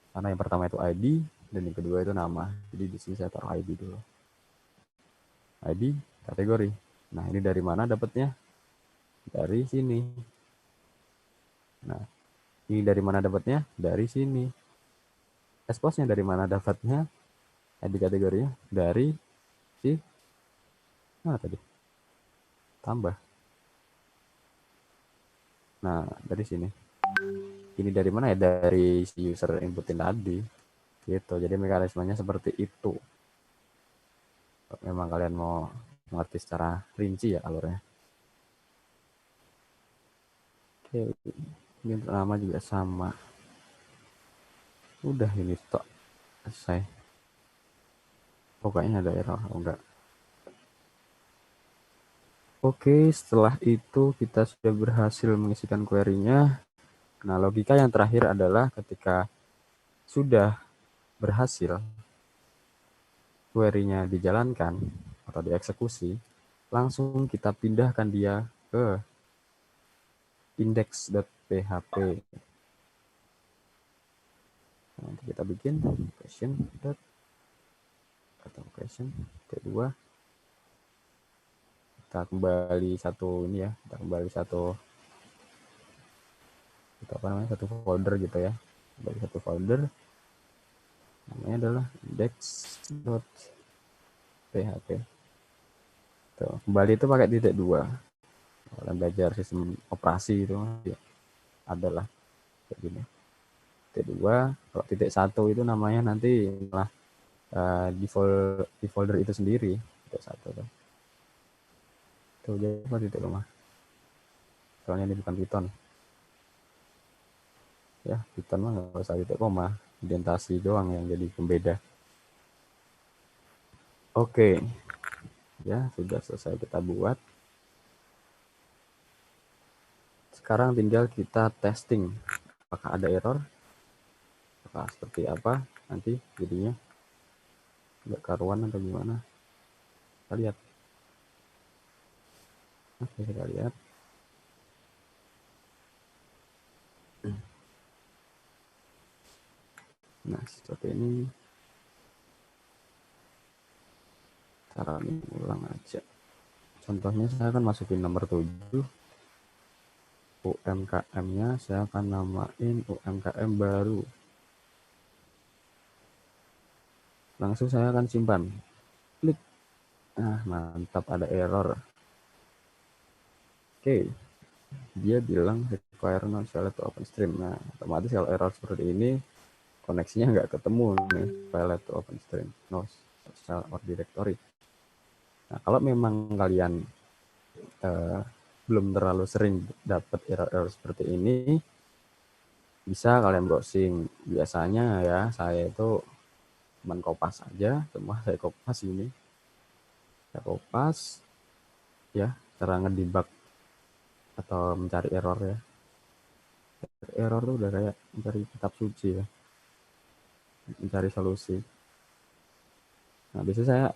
Karena yang pertama itu ID dan yang kedua itu nama. Jadi di sini saya taruh ID dulu. ID kategori. Nah, ini dari mana dapatnya? Dari sini. Nah, ini dari mana dapatnya? Dari sini. Exposnya dari mana dapatnya? ID kategorinya dari si tadi tambah. Nah, dari sini. Ini dari mana ya? Dari si user inputin tadi. Gitu. Jadi mekanismenya seperti itu. Memang kalian mau mengerti secara rinci ya alurnya. Oke, ini untuk nama juga sama. Udah ini stok selesai. Pokoknya ada error, enggak. Oke, setelah itu kita sudah berhasil mengisikan query-nya. Nah, logika yang terakhir adalah ketika sudah berhasil query-nya dijalankan atau dieksekusi, langsung kita pindahkan dia ke index.php. Nanti kita bikin question. atau question. Kedua, kita kembali satu ini ya, kita kembali satu satu folder gitu ya, kembali satu folder, namanya adalah index.php. Tuh, kembali itu pakai titik 2. Kalau belajar sistem operasi itu ya, adalah kayak gini. Titik 2, kalau titik 1 itu namanya nanti malah di folder itu sendiri. Titik 1 tuh. Tuh, jadi apa titik koma? Soalnya ini bukan Python. Ya, Python mah nggak usah titik koma, indentasi doang yang jadi pembeda. Oke, ya sudah selesai kita buat. Sekarang tinggal kita testing, apakah ada error, apakah seperti apa nanti jadinya, nggak karuan atau gimana. Kita lihat. Oke, kita lihat. Nah, seperti ini. Cara ulang aja. Contohnya saya akan masukin nomor 7. UMKM-nya saya akan namain UMKM baru. Langsung saya akan simpan. Klik. Nah, mantap, ada error. Oke. Dia bilang require non shell to OpenStream. Nah, otomatis kalau error seperti ini, koneksinya nggak ketemu nih, file to OpenStream, no shell or directory. Nah, kalau memang kalian belum terlalu sering dapat error-error seperti ini, bisa kalian browsing. Biasanya ya, saya itu cuman kopas aja, semua saya kopas ini. Saya kopas, ya, cara ngedebug atau mencari error ya. Error tuh udah kayak mencari kitab suci ya, mencari solusi. Nah, biasanya saya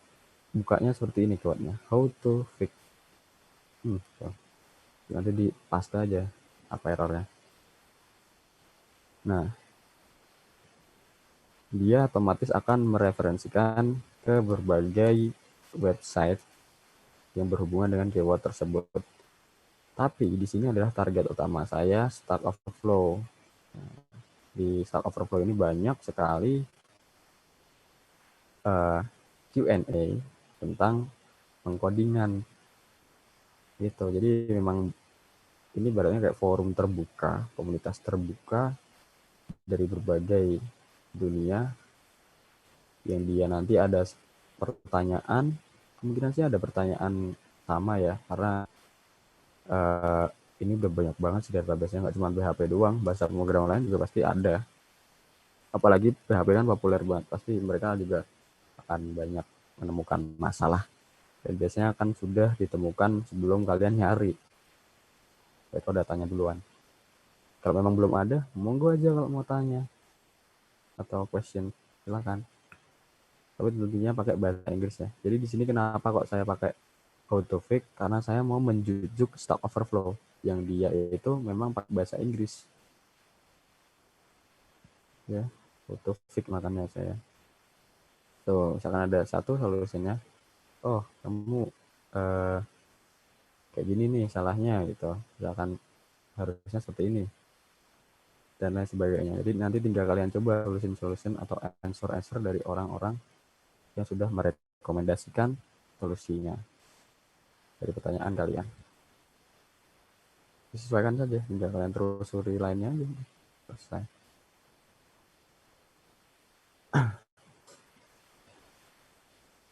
bukanya seperti ini quote-nya, how to fix. Nanti di paste aja apa errornya. Nah, dia otomatis akan mereferensikan ke berbagai website yang berhubungan dengan keyword tersebut. Tapi di sini adalah target utama saya, Stack Overflow. Nah, di Stack Overflow ini banyak sekali Q&A tentang pengkodingan gitu. Jadi memang ini ibaratnya kayak forum terbuka, komunitas terbuka dari berbagai dunia, yang dia nanti ada pertanyaan, kemungkinan sih ada pertanyaan sama ya, karena ini udah banyak banget sih database-nya, nggak cuma PHP doang, bahasa pemrograman lain juga pasti ada. Apalagi PHP kan populer banget, pasti mereka juga akan banyak menemukan masalah. Dan biasanya akan sudah ditemukan sebelum kalian nyari. Itu datanya duluan. Kalau memang belum ada, monggo aja kalau mau tanya atau question, silakan. Tapi tentunya pakai bahasa Inggris ya. Jadi di sini kenapa kok saya pakai AutoFix? Karena saya mau menjujuk Stack Overflow yang dia itu memang pakai bahasa Inggris. Ya, AutoFix makanya saya. Tuh, misalkan ada satu solusinya. Oh, kamu kayak gini nih salahnya gitu. Misalkan harusnya seperti ini. Dan lain sebagainya. Jadi nanti tinggal kalian coba solution atau answer dari orang-orang yang sudah merekomendasikan solusinya dari pertanyaan kalian. Disesuaikan saja, tinggal kalian telusuri lainnya aja. Selesai.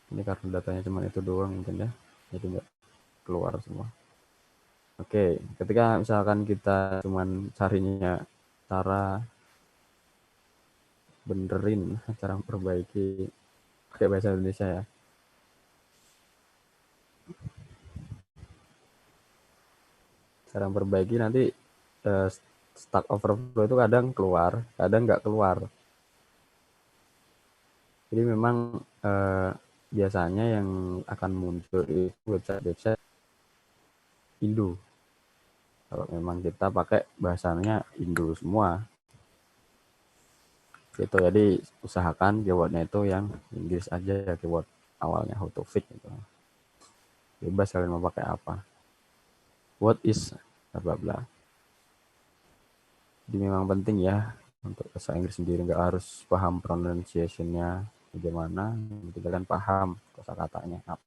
Ini karena datanya cuma itu doang mungkin ya, jadi nggak keluar semua. Oke, ketika misalkan kita cuman carinya cara benerin, cara memperbaiki pakai bahasa Indonesia ya. Cara memperbaiki nanti Stack Overflow itu kadang keluar, kadang nggak keluar. Jadi memang biasanya yang akan muncul itu website Indo. Kalau memang kita pakai bahasanya Indo semua. Gitu. Jadi usahakan keywordnya itu yang Inggris aja, keyword awalnya how to fix gitu. Bebas kalian mau pakai apa. What is bla bla. Jadi memang penting ya untuk bahasa Inggris sendiri, nggak harus paham pronunciation-nya bagaimana, nanti kalian paham kosakatanya apa.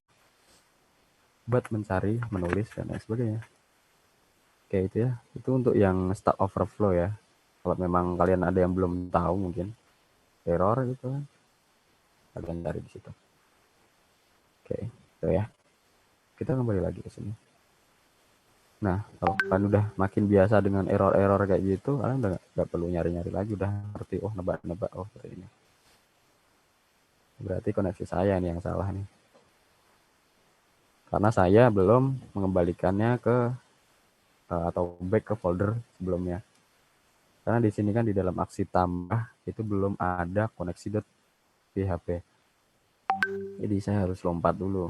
Buat mencari, menulis dan lain sebagainya. Oke, itu ya. Itu untuk yang Stack Overflow ya. Kalau memang kalian ada yang belum tahu mungkin error gitu kan, kalian cari di situ. Oke, itu ya. Kita kembali lagi ke sini. Nah, kalau kalian udah makin biasa dengan error-error kayak gitu, kalian udah nggak perlu nyari-nyari lagi, udah ngerti, oh nebak-nebak, oh seperti ini. Berarti koneksi saya nih yang salah nih. Karena saya belum mengembalikannya ke atau back ke folder sebelumnya. Karena di sini kan di dalam aksi tambah itu belum ada koneksi.php. Jadi saya harus lompat dulu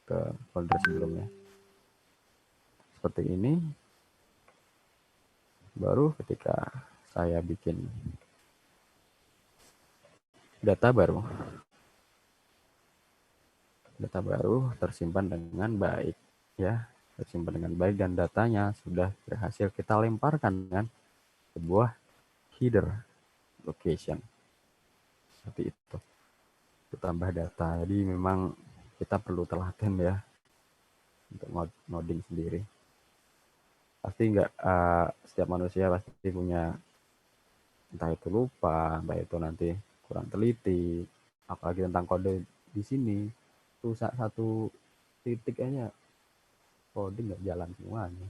ke folder sebelumnya. Seperti ini. Baru ketika saya bikin data baru tersimpan dengan baik ya, tersimpan dengan baik dan datanya sudah berhasil kita lemparkan dengan sebuah header location seperti itu. Tambah data, jadi memang kita perlu telaten ya untuk ngoding sendiri. Pasti nggak setiap manusia pasti punya, entah itu lupa, entah itu nanti kurang teliti, apalagi tentang kode di sini. Rusak satu titik aja coding nggak jalan semuanya.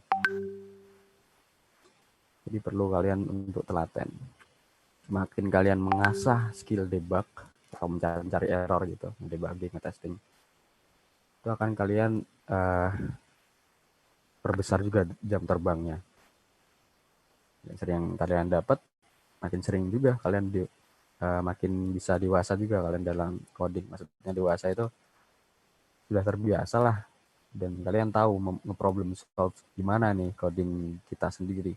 Jadi perlu kalian untuk telaten. Semakin kalian mengasah skill debug atau mencari error gitu, debugging, testing, itu akan kalian perbesar juga jam terbangnya. Yang sering kalian dapat, makin sering juga kalian makin bisa dewasa juga kalian dalam coding. Maksudnya dewasa itu sudah terbiasa lah, dan kalian tahu nge-problem solve gimana nih coding kita sendiri.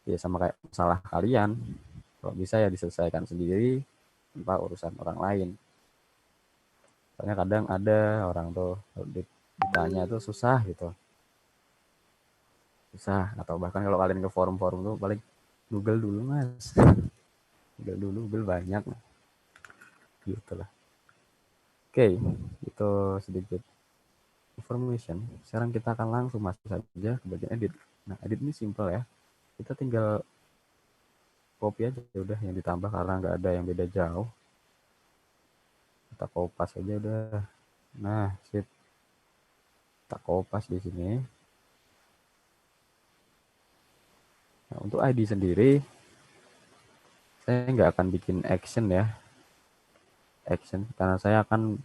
Ya sama kayak masalah kalian, kalau bisa ya diselesaikan sendiri tanpa urusan orang lain. Soalnya kadang ada orang tuh ditanya tuh susah gitu, susah. Atau bahkan kalau kalian ke forum-forum tuh paling Google dulu mas, Google banyak gitu lah. Oke, itu sedikit information. Sekarang kita akan langsung masuk saja ke bagian edit. Nah, edit ini simple ya, kita tinggal copy aja udah yang ditambah karena nggak ada yang beda jauh. Kita kopas aja udah. Nah, sip. Kita kopas di sini. Nah, untuk ID sendiri, saya nggak akan bikin action ya. Action, karena saya akan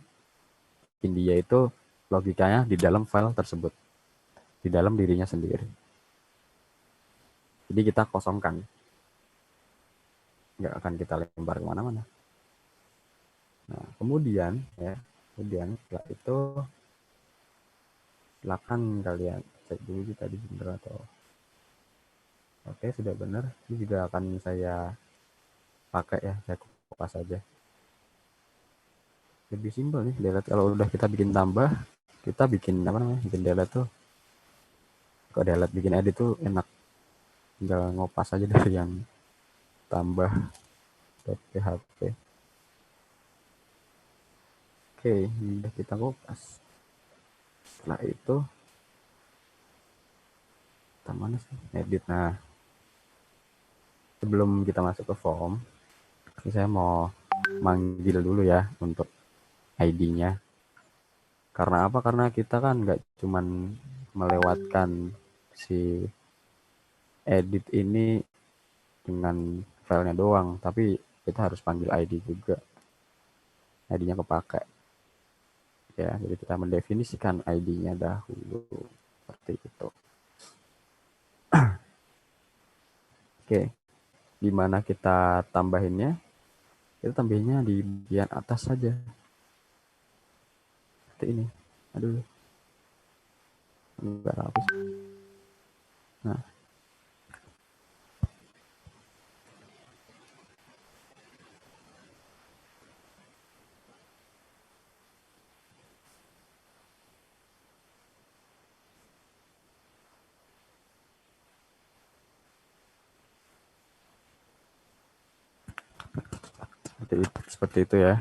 bikin dia itu logikanya di dalam file tersebut. Di dalam dirinya sendiri. Jadi kita kosongkan. Nggak akan kita lempar kemana-mana. Nah, kemudian setelah itu silakan kalian cek dulu tadi benar atau oke sudah benar. Ini juga akan saya pakai ya, saya kopas saja. Lebih simpel nih delete. Kalau udah kita bikin tambah, kita bikin bikin delete tuh. Kalau delete bikin edit tuh enak, tinggal ngopas aja dari yang tambah .php. Oke, ini udah kita kopas. Setelah itu kita mana sih edit. Nah, sebelum kita masuk ke form, ini saya mau manggil dulu ya untuk ID-nya. Karena apa? Karena kita kan nggak cuman melewatkan si edit ini dengan filenya doang, tapi kita harus panggil ID juga. ID-nya kepakai. Ya, jadi kita mendefinisikan ID-nya dahulu seperti itu. Oke, di mana kita tambahinnya? Kita tambahinnya di bagian atas saja. Seperti ini. Aduh. Enggak hapus. Nah. seperti itu ya.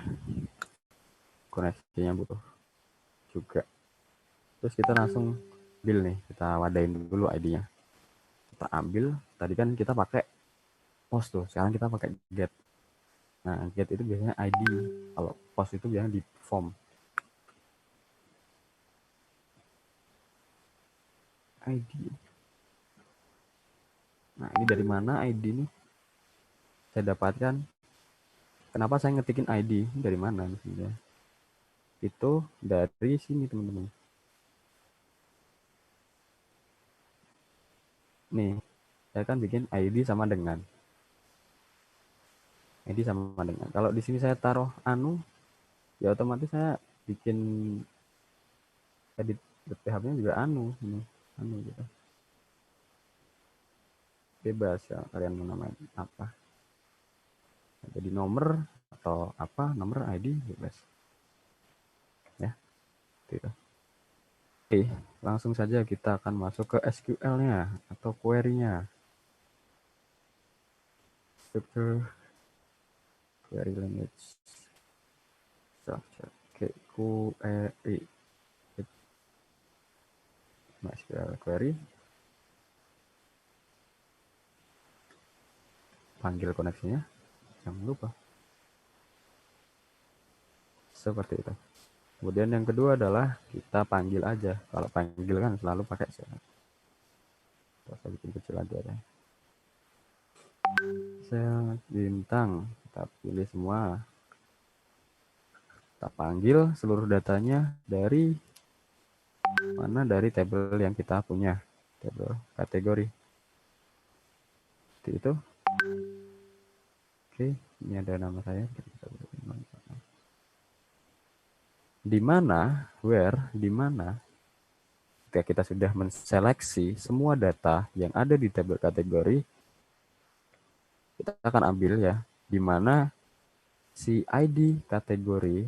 Koneksinya butuh juga. Terus kita langsung ambil nih, kita wadain dulu ID-nya. Kita ambil, tadi kan kita pakai post tuh, sekarang kita pakai get. Nah, get itu biasanya ID, kalau post itu biasanya di form. ID. Nah, ini dari mana ID ini? Saya dapatkan. Kenapa saya ngetikin ID? Ini dari mana misalnya? Itu dari sini, teman-teman. Nih, saya kan bikin ID sama dengan. ID sama dengan. Kalau di sini saya taruh anu, ya otomatis saya bikin edit PHP-nya juga anu, ini, anu gitu. Bebas ya, kalian mau namain apa. Jadi nomor atau apa, nomor ID bebas. Ya, gitu. Oke, langsung saja kita akan masuk ke SQL-nya atau query-nya. Structure query language structure. Oke, query. SQL query. Panggil koneksinya. Jangan lupa. Seperti itu. Kemudian yang kedua adalah kita panggil aja. Kalau panggil kan selalu pakai sel. Saya bikin kecil aja deh. Sel bintang, kita pilih semua. Kita panggil seluruh datanya dari mana, dari tabel yang kita punya, tabel kategori. Seperti itu. Oke, ini ada nama saya. Di mana, where, di mana ketika kita sudah menseleksi semua data yang ada di tabel kategori, kita akan ambil ya, di mana si ID kategori,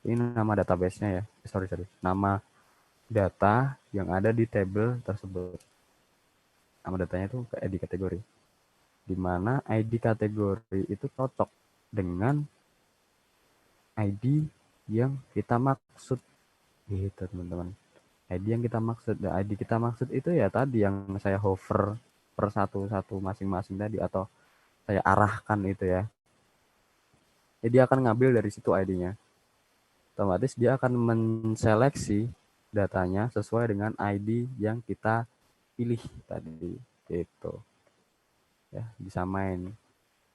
ini nama database-nya ya, sorry, nama data yang ada di tabel tersebut. Nama datanya itu ID kategori. Di mana ID kategori itu cocok dengan ID yang kita maksud. Gitu, teman-teman. ID yang kita maksud. Nah, ID kita maksud itu ya tadi yang saya hover per satu-satu masing-masing tadi, atau saya arahkan itu ya. Jadi dia akan ngambil dari situ ID-nya. Otomatis dia akan menseleksi datanya sesuai dengan ID yang kita pilih tadi. Gitu. Ya, disamain.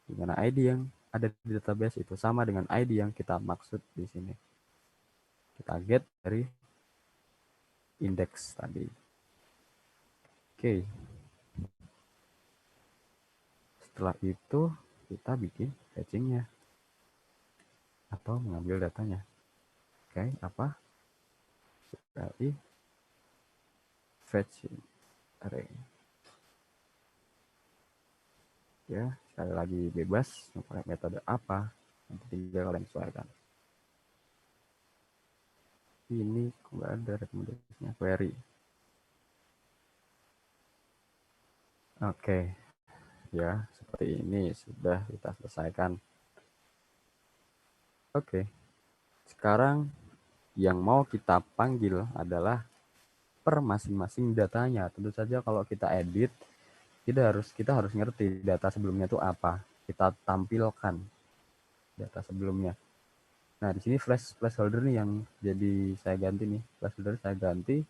Dimana ID yang ada di database itu sama dengan ID yang kita maksud di sini. Kita get dari indeks tadi. Oke. Setelah itu kita bikin fetching-nya atau mengambil datanya. Oke, apa? Berarti fetching array. Ya, sekali lagi bebas mau pakai metode apa, nanti tinggal kalian sesuaikan. Ini nggak ada rekomendasinya, query. Oke, ya seperti ini sudah kita selesaikan. Oke, sekarang yang mau kita panggil adalah per masing-masing datanya. Tentu saja kalau kita edit, kita harus ngerti data sebelumnya itu apa. Kita tampilkan data sebelumnya. Nah, di sini placeholder nih yang jadi saya ganti nih. Placeholder saya ganti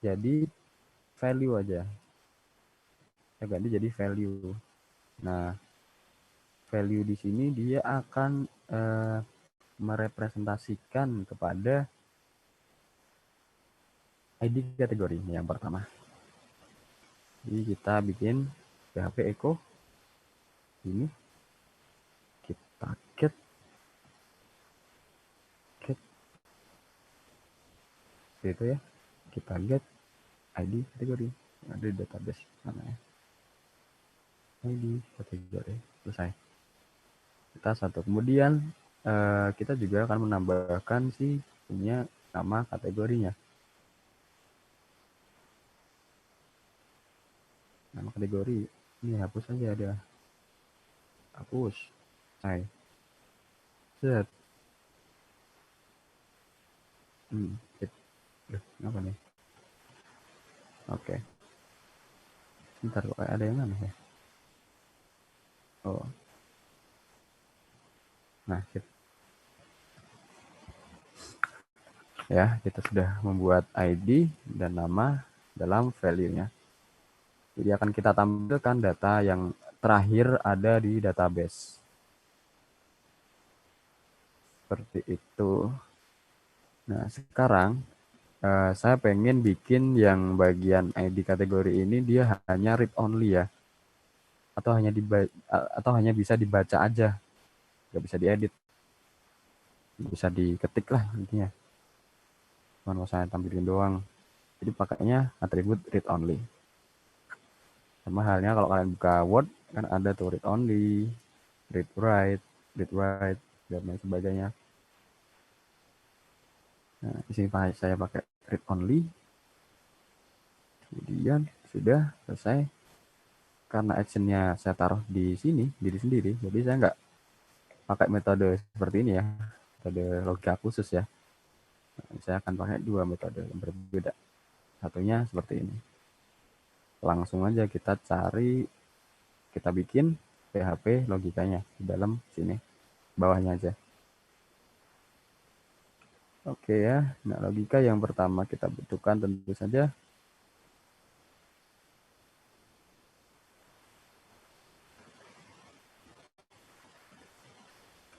jadi value aja. Saya ganti jadi value. Nah, value di sini dia akan merepresentasikan kepada ID kategori yang pertama. Jadi kita bikin PHP echo ini, kita get gitu ya, kita get ID kategori yang ada di database mana ya, ID kategori, selesai. Kita satu. Kemudian kita juga akan menambahkan si punya nama kategorinya. Nama kategori ini hapus saja, ada hapus. Hai. Set. Duh, kenapa nih? Oke. Bentar kok ada yang aneh ya. Oh. Nah, kita sudah membuat ID dan nama dalam value-nya. Jadi akan kita tampilkan data yang terakhir ada di database. Seperti itu. Nah, sekarang saya pengen bikin yang bagian ID kategori ini dia hanya read only ya. Atau hanya bisa dibaca aja. Nggak bisa diedit. Bisa diketik lah intinya. Cuma mau saya tampilin doang. Jadi pakainya atribut read only. Sama halnya kalau kalian buka Word kan ada tuh read only, read write, dan lain sebagainya. Nah, di sini saya pakai read only. Kemudian sudah selesai. Karena actionnya saya taruh di sini, diri sendiri, jadi saya nggak pakai metode seperti ini ya, metode logika khusus ya. Nah, saya akan pakai dua metode yang berbeda. Satunya seperti ini. Langsung aja kita cari, kita bikin PHP logikanya di dalam sini, bawahnya aja. Oke ya, nah logika yang pertama kita butuhkan tentu saja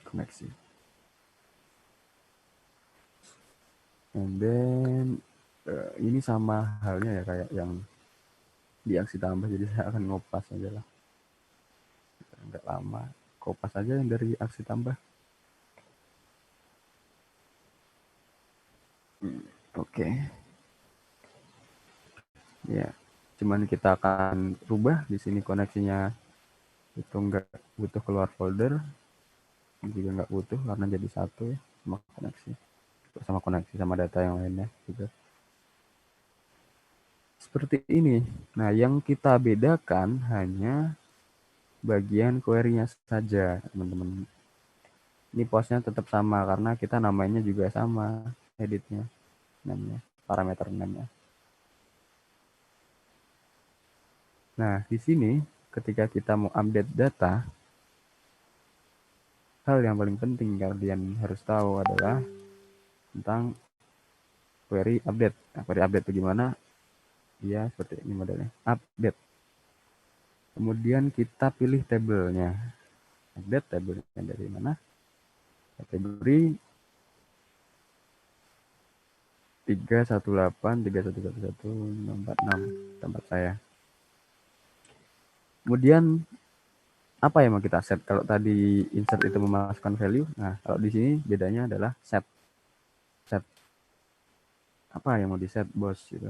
koneksi. And then ini sama halnya ya kayak yang di aksi tambah, jadi saya akan ngopas aja lah. Nggak lama, kopas aja yang dari aksi tambah. Oke. Ya, cuman kita akan rubah di sini koneksinya itu nggak butuh keluar folder, juga nggak butuh karena jadi satu ya sama koneksi sama data yang lainnya juga. Seperti ini. Nah, yang kita bedakan hanya bagian query-nya saja, teman-teman. Ini postnya tetap sama karena kita namanya juga sama, editnya, namanya, parameter namanya. Nah, di sini ketika kita mau update data, hal yang paling penting kalian harus tahu adalah tentang query update. Nah, query update itu gimana? Ya, seperti ini modelnya. Update. Kemudian kita pilih tabelnya. Update tabelnya dari mana? Kategori 318311146 tempat saya. Kemudian apa yang mau kita set? Kalau tadi insert itu memasukkan value, nah kalau di sini bedanya adalah set. Set apa yang mau di set bos gitu.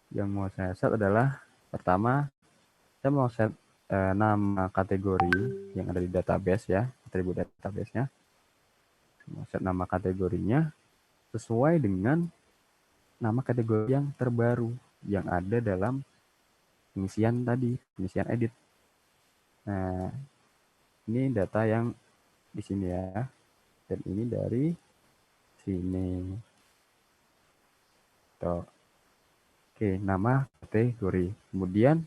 Yang mau saya set adalah pertama saya mau set nama kategori yang ada di database ya, atribut database-nya. Mau set nama kategorinya sesuai dengan nama kategori yang terbaru yang ada dalam pengisian tadi, pengisian edit. Nah, ini data yang di sini ya, dan ini dari sini. Tuh. Oke, nama kategori. Kemudian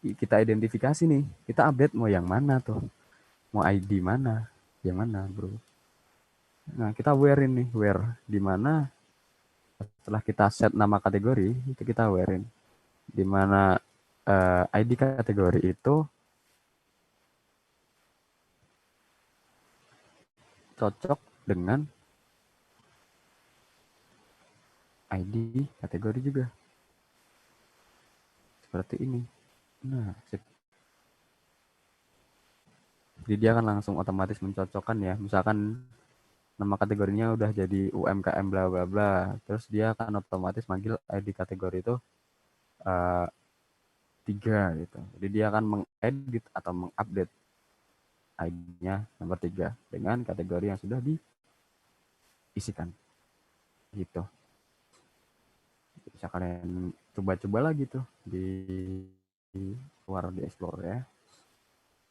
kita identifikasi nih, kita update mau yang mana tuh, mau ID mana, yang mana bro. Nah, kita where ini, where di mana setelah kita set nama kategori itu kita where-in di mana ID kategori itu cocok dengan ID kategori juga. Seperti ini. Nah, sip. Jadi dia akan langsung otomatis mencocokkan ya. Misalkan nama kategorinya udah jadi UMKM bla bla bla, terus dia akan otomatis manggil ID kategori itu 3 gitu. Jadi dia akan mengedit atau mengupdate ID-nya nomor 3 dengan kategori yang sudah diisikan. Gitu. Bisa kalian coba-coba lagi tuh di luar di explore ya.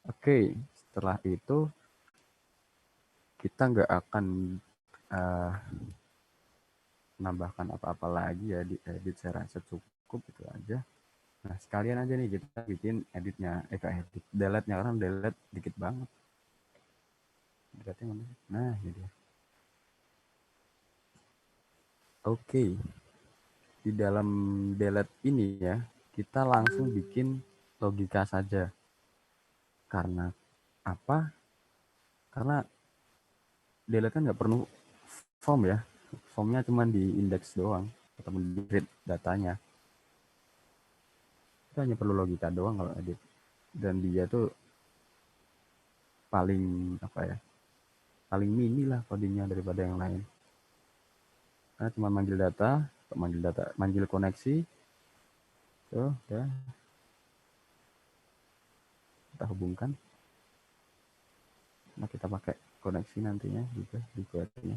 Oke, setelah itu kita nggak akan menambahkan apa-apa lagi ya di edit, saya rasa cukup itu aja. Nah, sekalian aja nih kita bikin editnya, edit delete-nya, karena delete dikit banget. Delete-nya mana? Nah, ini dia. Oke. Di dalam delete ini ya, kita langsung bikin logika saja. Karena apa? Karena delete kan nggak perlu form ya. Formnya cuma di index doang atau di read datanya. Kita hanya perlu logika doang kalau edit. Dan dia tuh paling apa ya? Paling mini lah codingnya daripada yang lain. Karena cuma manggil data, manggil koneksi. Tuh, udah. Kita hubungkan. Nah, kita pakai koneksi nantinya juga di query-nya.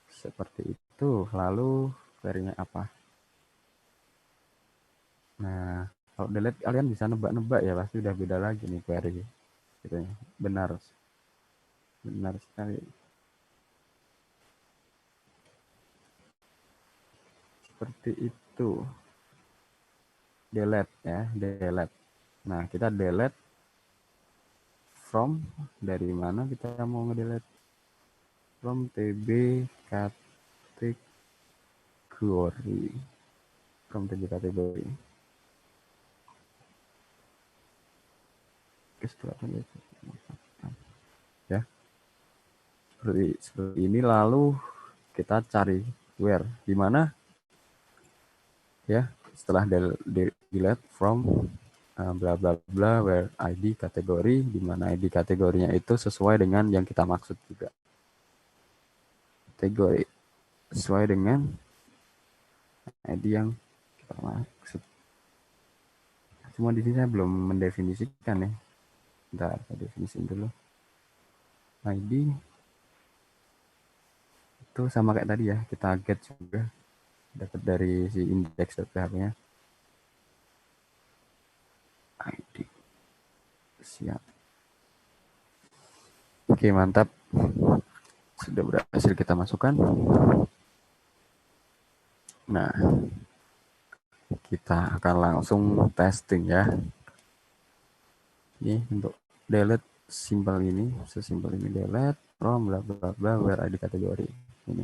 Seperti itu. Lalu query-nya apa? Nah, kalau delete kalian bisa nebak-nebak ya, pasti udah beda lagi nih query. Gitu ya. Benar sekali. Seperti itu. Delete ya, delete. Nah, kita delete from, dari mana kita mau ngedelete? From tb kategori. From tb kategori. Ya. Seperti ini, lalu kita cari where, di mana ya, setelah delete from bla bla bla where id kategori, di mana id kategorinya itu sesuai dengan yang kita maksud juga. Kategori sesuai dengan id yang kita maksud. Cuma di sini saya belum mendefinisikan ya. Bentar, saya definisikan dulu. id itu sama kayak tadi ya, kita get juga, dapat dari si index.php-nya. id siap. Oke, mantap. Sudah berhasil kita masukkan. Nah, kita akan langsung testing ya. Ini untuk delete simpel ini, sesimpel ini, delete from bla bla bla where id kategori. Ini.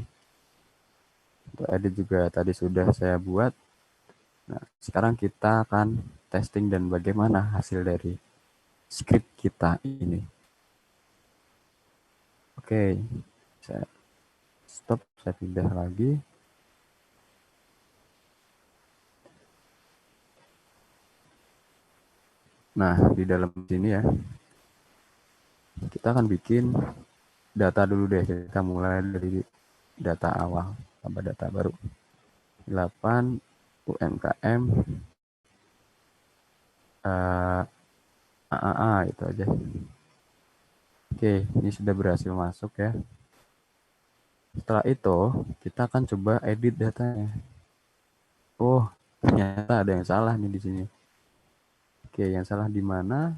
Untuk edit juga tadi sudah saya buat. Nah, sekarang kita akan testing dan bagaimana hasil dari script kita ini. Oke, saya stop, saya pindah lagi. Nah, di dalam sini ya, kita akan bikin data dulu deh. Kita mulai dari data awal, tambah data baru. 8 UMKM AAA itu aja. Oke, ini sudah berhasil masuk ya. Setelah itu, kita akan coba edit datanya. Oh, ternyata ada yang salah nih di sini. Oke, yang salah di mana?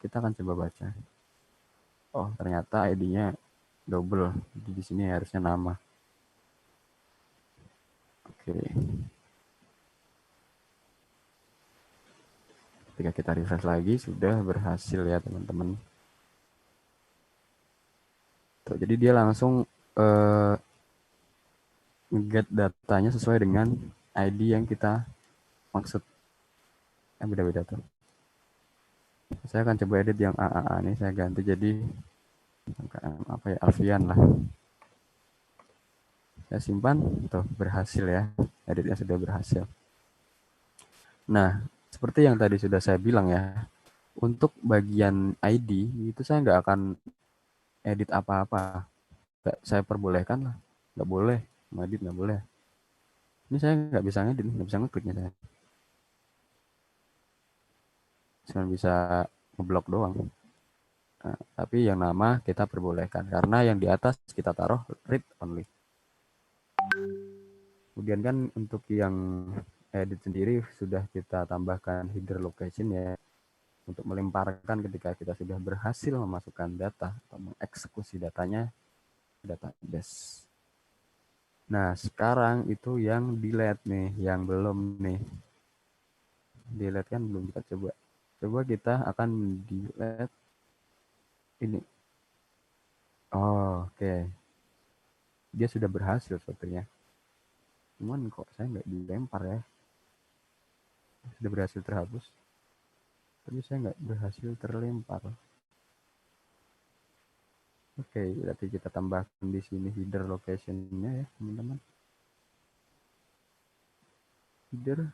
Kita akan coba baca. Oh, ternyata ID-nya double. Jadi di sini harusnya nama. Oke. Ketika kita refresh lagi, sudah berhasil ya teman-teman. Jadi dia langsung nge-get datanya sesuai dengan ID yang kita maksud. Beda-beda tuh. Saya akan coba edit yang AAA nih, saya ganti jadi apa ya, Alfian lah. Saya simpan, tuh berhasil ya, editnya sudah berhasil. Nah, seperti yang tadi sudah saya bilang ya, untuk bagian ID itu saya nggak akan edit apa-apa. Saya perbolehkan lah, nggak boleh ngedit, nggak boleh. Ini saya nggak bisa ngedit, nggak bisa ngekliknya saya. Cuma bisa ngeblok doang. Nah, tapi yang nama kita perbolehkan karena yang di atas kita taruh read only. Kemudian kan untuk yang edit sendiri sudah kita tambahkan header location ya. untuk melemparkan ketika kita sudah berhasil memasukkan data atau mengeksekusi datanya ke database. Nah, sekarang itu yang delete nih, yang belum nih. Delete kan belum, kita coba. Coba kita akan delete ini. Oh, oke. Dia sudah berhasil sepertinya. Cuman kok saya nggak dilempar ya. Sudah berhasil terhapus. Tapi saya nggak berhasil terlempar. Oke, berarti kita tambahkan di sini header location-nya ya, teman-teman. Header.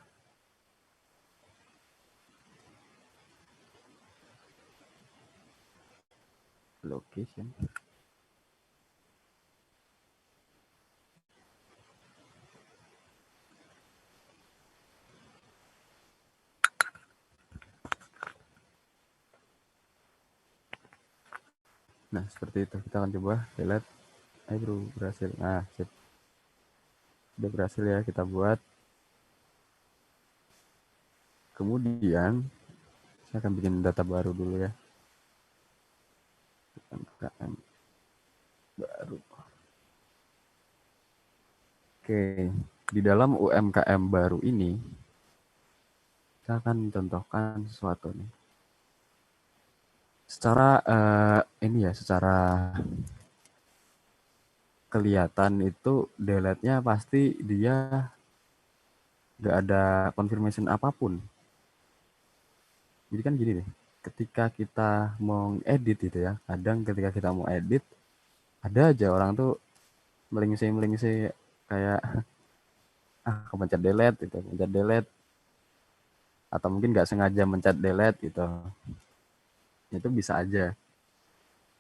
Location. Nah, seperti itu. Kita akan coba delete. Ayo bro, berhasil. Nah, sip. Sudah berhasil ya kita buat. Kemudian, saya akan bikin data baru dulu ya. UMKM baru. Oke, di dalam UMKM baru ini, kita akan contohkan sesuatu nih. Secara secara kelihatan itu delete-nya pasti dia nggak ada confirmation apapun. Jadi kan gini nih, ketika kita mau edit gitu ya, kadang ketika kita mau edit, ada aja orang tuh melingsi kayak kepencet delete gitu, pencet delete, atau mungkin nggak sengaja mencet delete gitu. Itu bisa aja.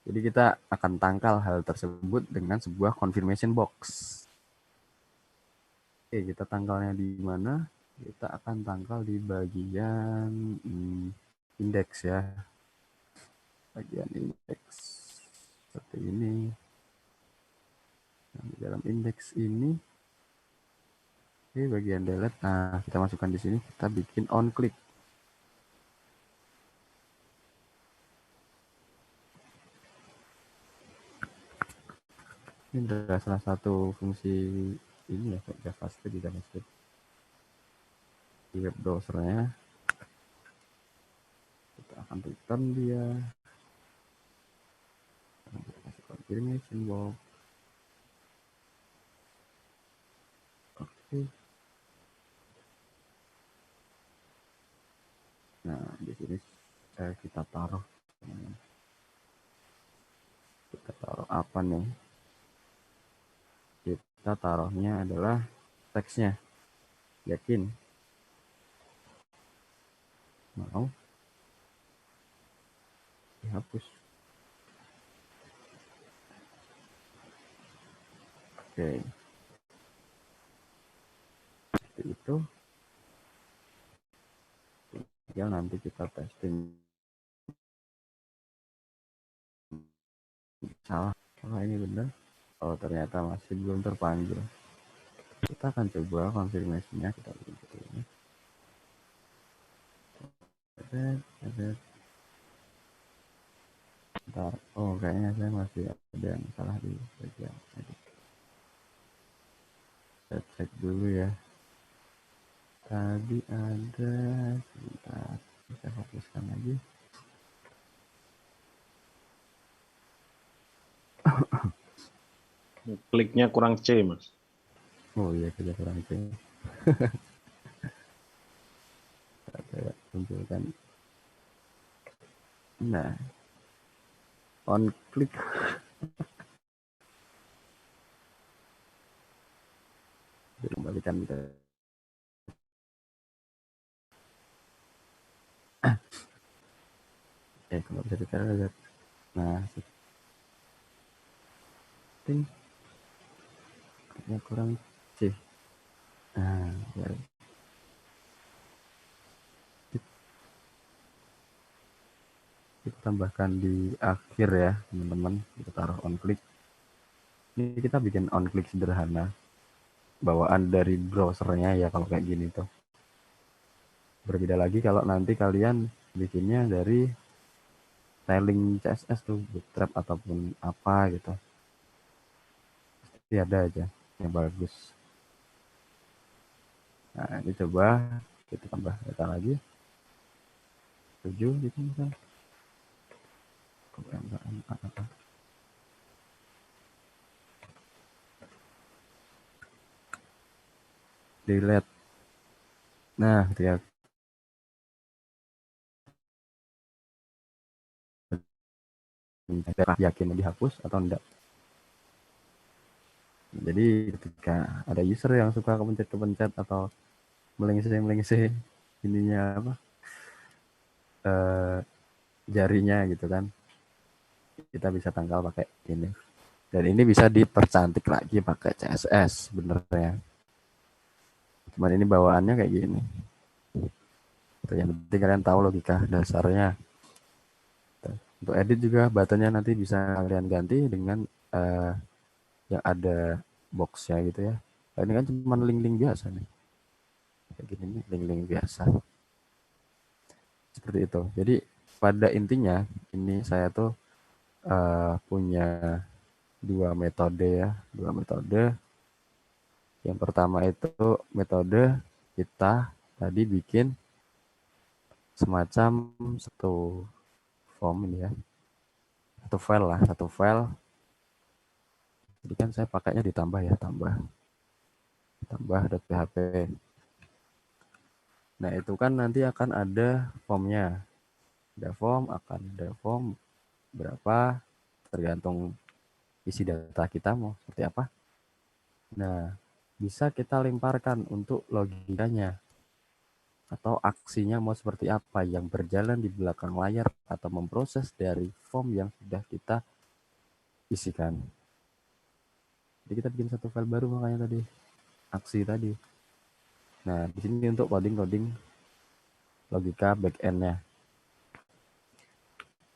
Jadi kita akan tangkal hal tersebut dengan sebuah confirmation box. Oke, kita tangkalnya di mana? Kita akan tangkal di bagian indeks ya. Bagian indeks seperti ini. Nah, di dalam indeks ini, oke, bagian delete. Nah, kita masukkan di sini. Kita bikin on click. Ini adalah salah satu fungsi ini ya, JavaScript di JavaScript. Di web browsernya kita akan return dia. Kita kasih confirmation box. Oke. Nah, di sini kita taruh apa nih? Kita taruhnya adalah teksnya. Yakin? Mau? Dihapus. Oke. Seperti itu. Tinggal nanti kita testing. Salah. Salah ini benar. Oh, ternyata masih belum terpanggil. Kita akan coba konfirmasinya. Kita bikin seperti ini. Bentar. Oh, kayaknya saya masih ada yang salah di bagian edit. Saya cek dulu ya. Tadi ada, sebentar, saya fokuskan lagi. Kliknya kurang C, Mas. Oh iya, kerja kurang C. Saya tunjukkan. Nah, on click. Kembalikan ke kalau bisa ditaruh lihat. Nah, setting kurang C. Nah, ya. Kita tambahkan di akhir ya, teman-teman. Kita taruh on click. Ini kita bikin on click sederhana. Bawaan dari browsernya ya kalau kayak gini tuh. Berbeda lagi kalau nanti kalian bikinnya dari tiling CSS tuh, Bootstrap ataupun apa gitu. Pasti ada aja yang bagus. Nah, ini coba kita tambah data lagi. 7 gitu misalnya. Delete. Nah, ketika yakin dihapus atau enggak. Jadi ketika ada user yang suka kepencet-kepencet atau melengse ininya apa jarinya gitu kan, kita bisa tangkal pakai ini. Dan ini bisa dipercantik lagi pakai CSS sebenarnya. Cuman ini bawaannya kayak gini. Itu yang penting kalian tahu logika dasarnya. Untuk edit juga buttonnya nanti bisa kalian ganti dengan yang ada boxnya gitu ya. Nah, ini kan cuma link-link biasa nih. Kayak gini nih, link-link biasa. Seperti itu. Jadi pada intinya ini saya tuh punya dua metode ya. Dua metode. Yang pertama itu metode kita tadi bikin semacam satu form ini ya. Satu file. Jadi kan saya pakainya ditambah ya, tambah.php. Nah, itu kan nanti akan ada formnya. Ada form berapa tergantung isi data kita mau seperti apa. Nah, bisa kita lemparkan untuk logikanya atau aksinya mau seperti apa yang berjalan di belakang layar atau memproses dari form yang sudah kita isikan. Jadi kita bikin satu file baru makanya tadi aksi tadi. Nah, di sini untuk coding logika backend-nya.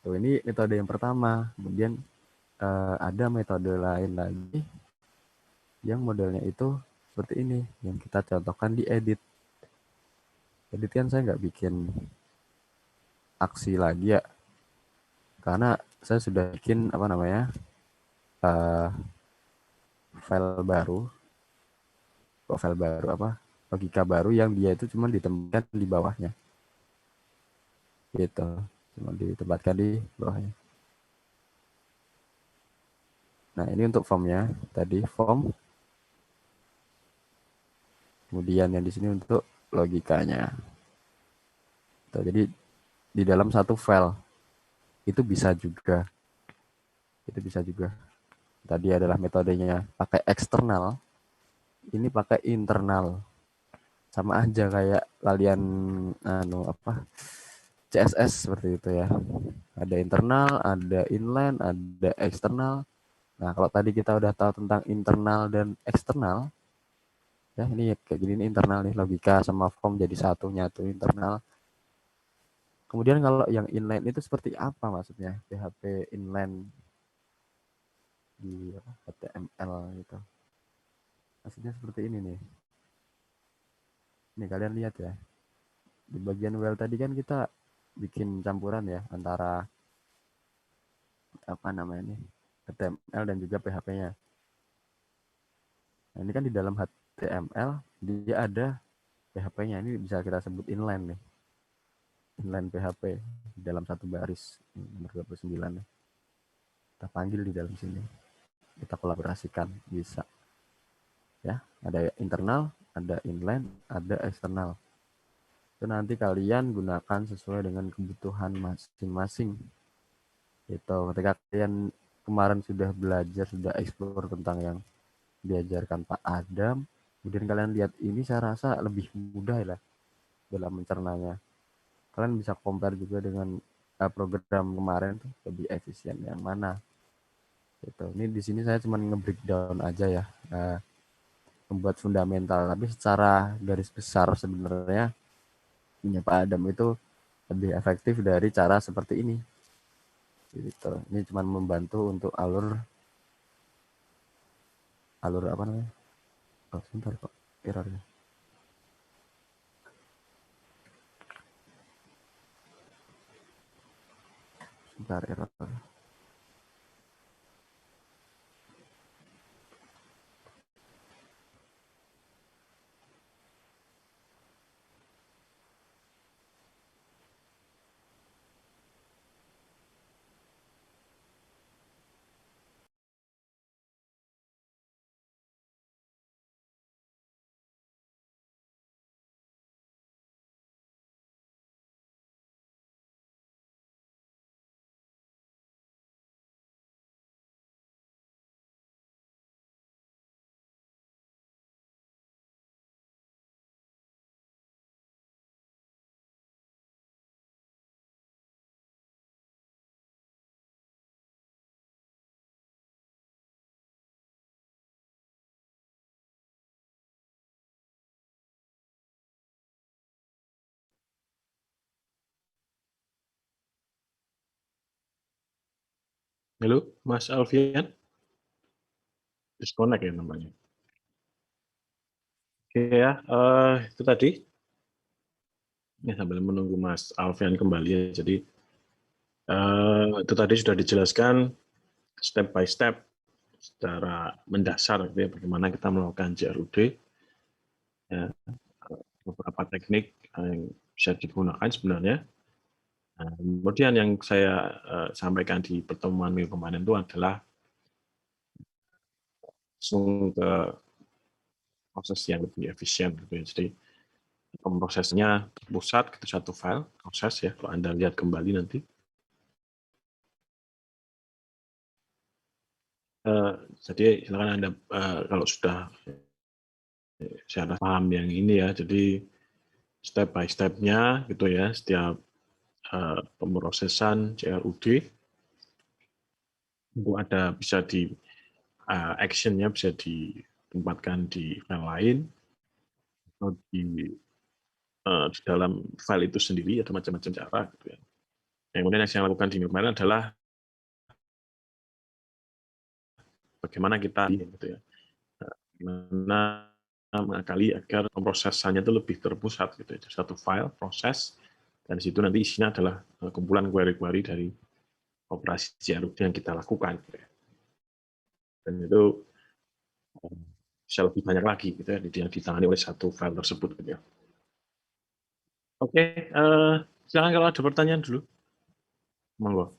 Tuh, ini metode yang pertama. Kemudian ada metode lain lagi yang modelnya itu seperti ini, yang kita contohkan di edit. Edit kan saya nggak bikin aksi lagi ya, karena saya sudah bikin file baru logika baru yang dia itu cuma ditempatkan di bawahnya gitu, cuma ditempatkan di bawahnya. Nah, ini untuk formnya tadi, form. Kemudian yang di sini untuk logikanya. Tuh, jadi di dalam satu file itu bisa juga. Tadi adalah metodenya pakai eksternal, ini pakai internal. Sama aja kayak kalian CSS seperti itu ya. Ada internal, ada inline, ada eksternal. Nah, kalau tadi kita udah tahu tentang internal dan eksternal, ya ini kayak gini nih, internal nih, logika sama form jadi satu, nyatu internal. Kemudian kalau yang inline itu seperti apa maksudnya? PHP inline di HTML gitu. Maksudnya seperti ini nih. Nih kalian lihat ya. Di bagian well tadi kan kita bikin campuran ya antara HTML dan juga PHP-nya. Nah, ini kan di dalam HTML dia ada PHP-nya. Ini bisa kita sebut inline nih. Inline PHP di dalam satu baris nomor 29 nih. Kita panggil di dalam sini. Kita kolaborasikan bisa. Ya, ada internal, ada inline, ada eksternal. Itu nanti kalian gunakan sesuai dengan kebutuhan masing-masing. Itu ketika kalian kemarin sudah belajar, sudah explore tentang yang diajarkan Pak Adam, kemudian kalian lihat ini, saya rasa lebih mudah lah dalam mencernanya. Kalian bisa compare juga dengan program kemarin tuh, lebih efisien yang mana. Gitu. Ini di sini saya cuma nge-breakdown aja ya, membuat fundamental, tapi secara garis besar sebenarnya punya Pak Adam itu lebih efektif dari cara seperti ini. Gitu. Ini cuma membantu untuk alur apa namanya? Oh, sebentar kok errornya. Bentar, error. Halo, Mas Alfian? Disconnect ya namanya. Oke ya, itu tadi. Ya, sambil menunggu Mas Alfian kembali ya. Jadi, itu tadi sudah dijelaskan step by step secara mendasar gitu ya, bagaimana kita melakukan JRUD. Ya, beberapa teknik yang bisa digunakan sebenarnya. Nah, kemudian yang saya sampaikan di pertemuan minggu kemarin itu adalah langsung ke proses yang lebih efisien gitu ya. Jadi pemrosesnya terpusat ke satu file proses ya. Kalau Anda lihat kembali nanti, jadi silakan Anda kalau sudah saya paham yang ini ya. Jadi step by step-nya gitu ya, setiap pemrosesan CRUD itu ada bisa di action-nya bisa ditempatkan di file lain atau di dalam file itu sendiri ada macam-macam cara gitu ya. Yang kemudian yang saya lakukan di minggu kemarin adalah bagaimana kita gitu ya, bagaimana mengakali agar pemrosesannya itu lebih terpusat gitu ya. Satu file proses dan di situ nanti isinya adalah kumpulan query-query dari operasi CRUD yang kita lakukan gitu ya. Dan itu bisa lebih banyak lagi gitu ya yang ditangani oleh satu file tersebut gitu ya. Oke, silakan kalau ada pertanyaan dulu. Monggo.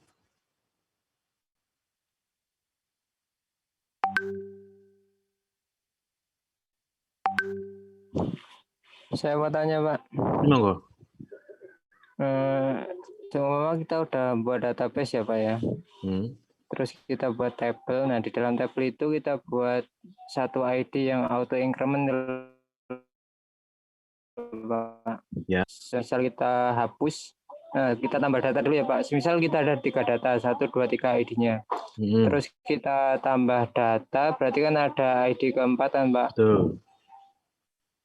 Saya mau tanya, Pak. Monggo. Cuma kita udah buat database ya, Pak ya. Terus kita buat tabel. Nah, di dalam tabel itu kita buat satu ID yang auto increment, Pak. Ya. Misal kita hapus, nah, kita tambah data dulu ya, Pak. Misal kita ada 3 data, 1, 2, 3 ID-nya. Terus kita tambah data, berarti kan ada ID keempat kan, Pak? Betul.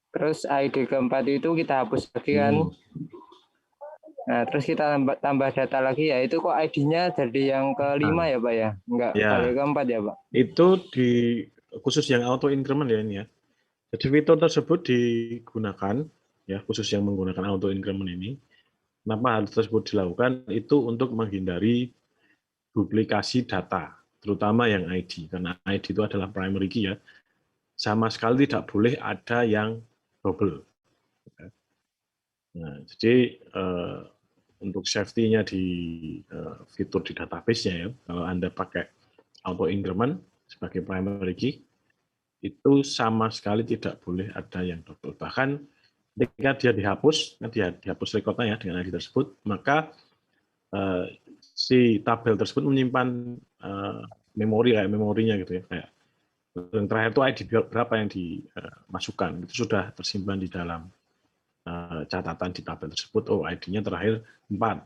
Terus ID keempat itu kita hapus lagi kan? Nah, terus kita tambah data lagi ya, itu kok ID-nya jadi yang kelima ya, Pak ya? Enggak ya. kali keempat ya, Pak? Itu di khusus yang auto increment ya ini ya. Jadi fitur tersebut digunakan ya, khusus yang menggunakan auto increment ini. Kenapa hal tersebut dilakukan? Itu untuk menghindari duplikasi data, terutama yang ID, karena ID itu adalah primary key ya. Sama sekali tidak boleh ada yang double. Nah, jadi untuk safety-nya di fitur di database-nya ya, kalau Anda pakai auto increment sebagai primary key, itu sama sekali tidak boleh ada yang double. Bahkan ketika dia dihapus recordnya ya dengan ID tersebut, maka si tabel tersebut menyimpan memorinya gitu ya, kayak yang terakhir itu ID berapa yang dimasukkan, itu sudah tersimpan di dalam catatan di tabel tersebut. Oh, ID-nya terakhir 4.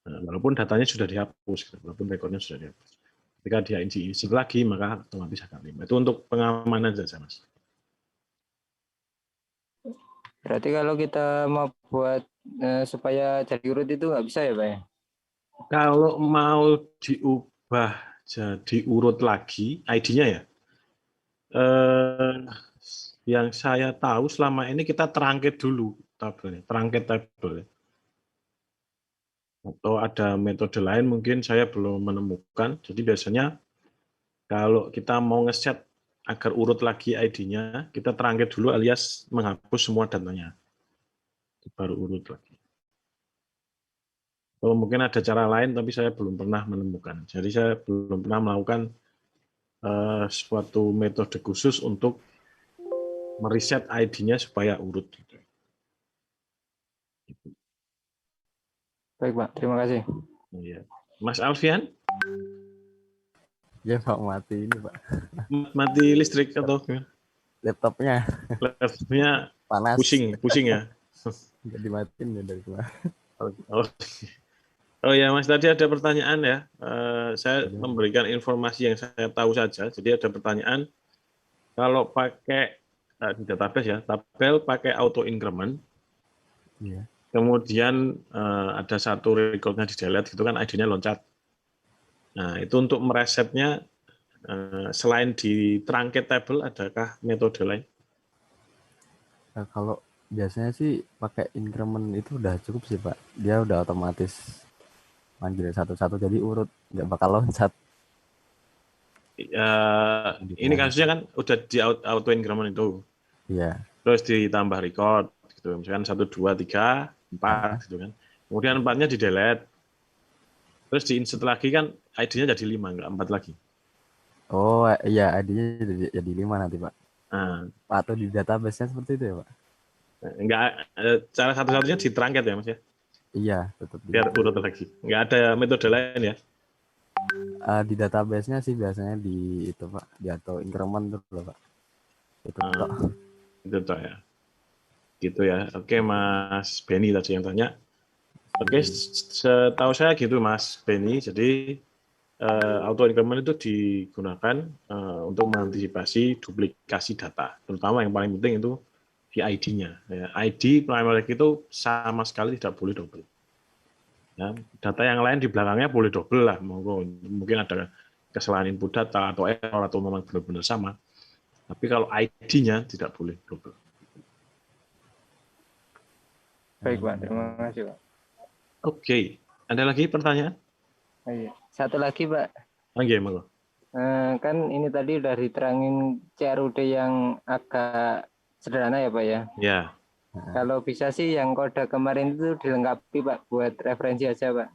Walaupun datanya sudah dihapus, walaupun rekornya sudah dihapus. Ketika dia isi lagi, maka otomatis akan 5. Itu untuk pengamanan saja, Mas. Berarti kalau kita mau buat supaya jadi urut itu nggak bisa ya, Pak ya? Kalau mau diubah jadi urut lagi, ID-nya ya, yang saya tahu selama ini kita terangket dulu tabelnya, terangket tabel. Atau ada metode lain mungkin saya belum menemukan. Jadi biasanya kalau kita mau ngeset agar urut lagi ID-nya, kita terangkat dulu alias menghapus semua datanya. Baru urut lagi. Atau mungkin ada cara lain, tapi saya belum pernah menemukan. Jadi saya belum pernah melakukan suatu metode khusus untuk mereset ID-nya supaya urut. Baik, Pak. Terima kasih. Iya. Mas Alfian, Ya Pak, mati ini Pak. mati listrik atau Laptopnya laptopnya panas. pusing ya? Nggak dimatiin ya dari kemarin. Oh ya Mas, tadi ada pertanyaan ya. Saya memberikan informasi yang saya tahu saja. Jadi ada pertanyaan, kalau pakai di database ya, tabel pakai auto increment, Iya. kemudian ada satu recordnya di delete, gitu kan ID-nya loncat. Nah itu untuk meresetnya, selain di trunket table, adakah metode lain? Nah, kalau biasanya sih pakai increment itu udah cukup sih Pak. Dia udah otomatis manggil satu-satu jadi urut, nggak bakal loncat. Ini kasusnya kan udah di auto increment itu, Iya. terus ditambah record, gitu. Misalkan 1, 2, 3, 4, gitu kan. Kemudian 4-nya di delete, terus di insert lagi kan ID-nya jadi 5, nggak 4 lagi. Oh iya, ID-nya jadi 5 nanti Pak. Nah, Atau di database-nya seperti itu ya Pak? nggak, cara satu-satunya di trunket ya Mas ya, Iya, tetap biar urut lagi. Nggak ada metode lain ya. di database-nya sih biasanya di itu Pak, di auto increment tuh loh Pak. Itu toh. Itu toh ya. Gitu ya. Oke Mas Benny tadi yang tanya. Oke, setahu saya gitu Mas Benny. Jadi auto increment itu digunakan untuk mengantisipasi duplikasi data, terutama yang paling penting itu di ID-nya. Ya, ID primary itu sama sekali tidak boleh double. Ya, data yang lain di belakangnya boleh double lah, mungkin ada kesalahan input data atau error atau memang benar-benar sama. Tapi kalau ID-nya tidak boleh double. Baik, Pak. Terima kasih, Pak. Oke, ada lagi pertanyaan? Oh, iya. Satu lagi, Pak. Oke, monggo. Kan ini tadi udah diterangin CRUD yang agak sederhana ya Pak ya. Ya. Kalau bisa sih yang kode kemarin itu dilengkapi Pak, buat referensi aja Pak.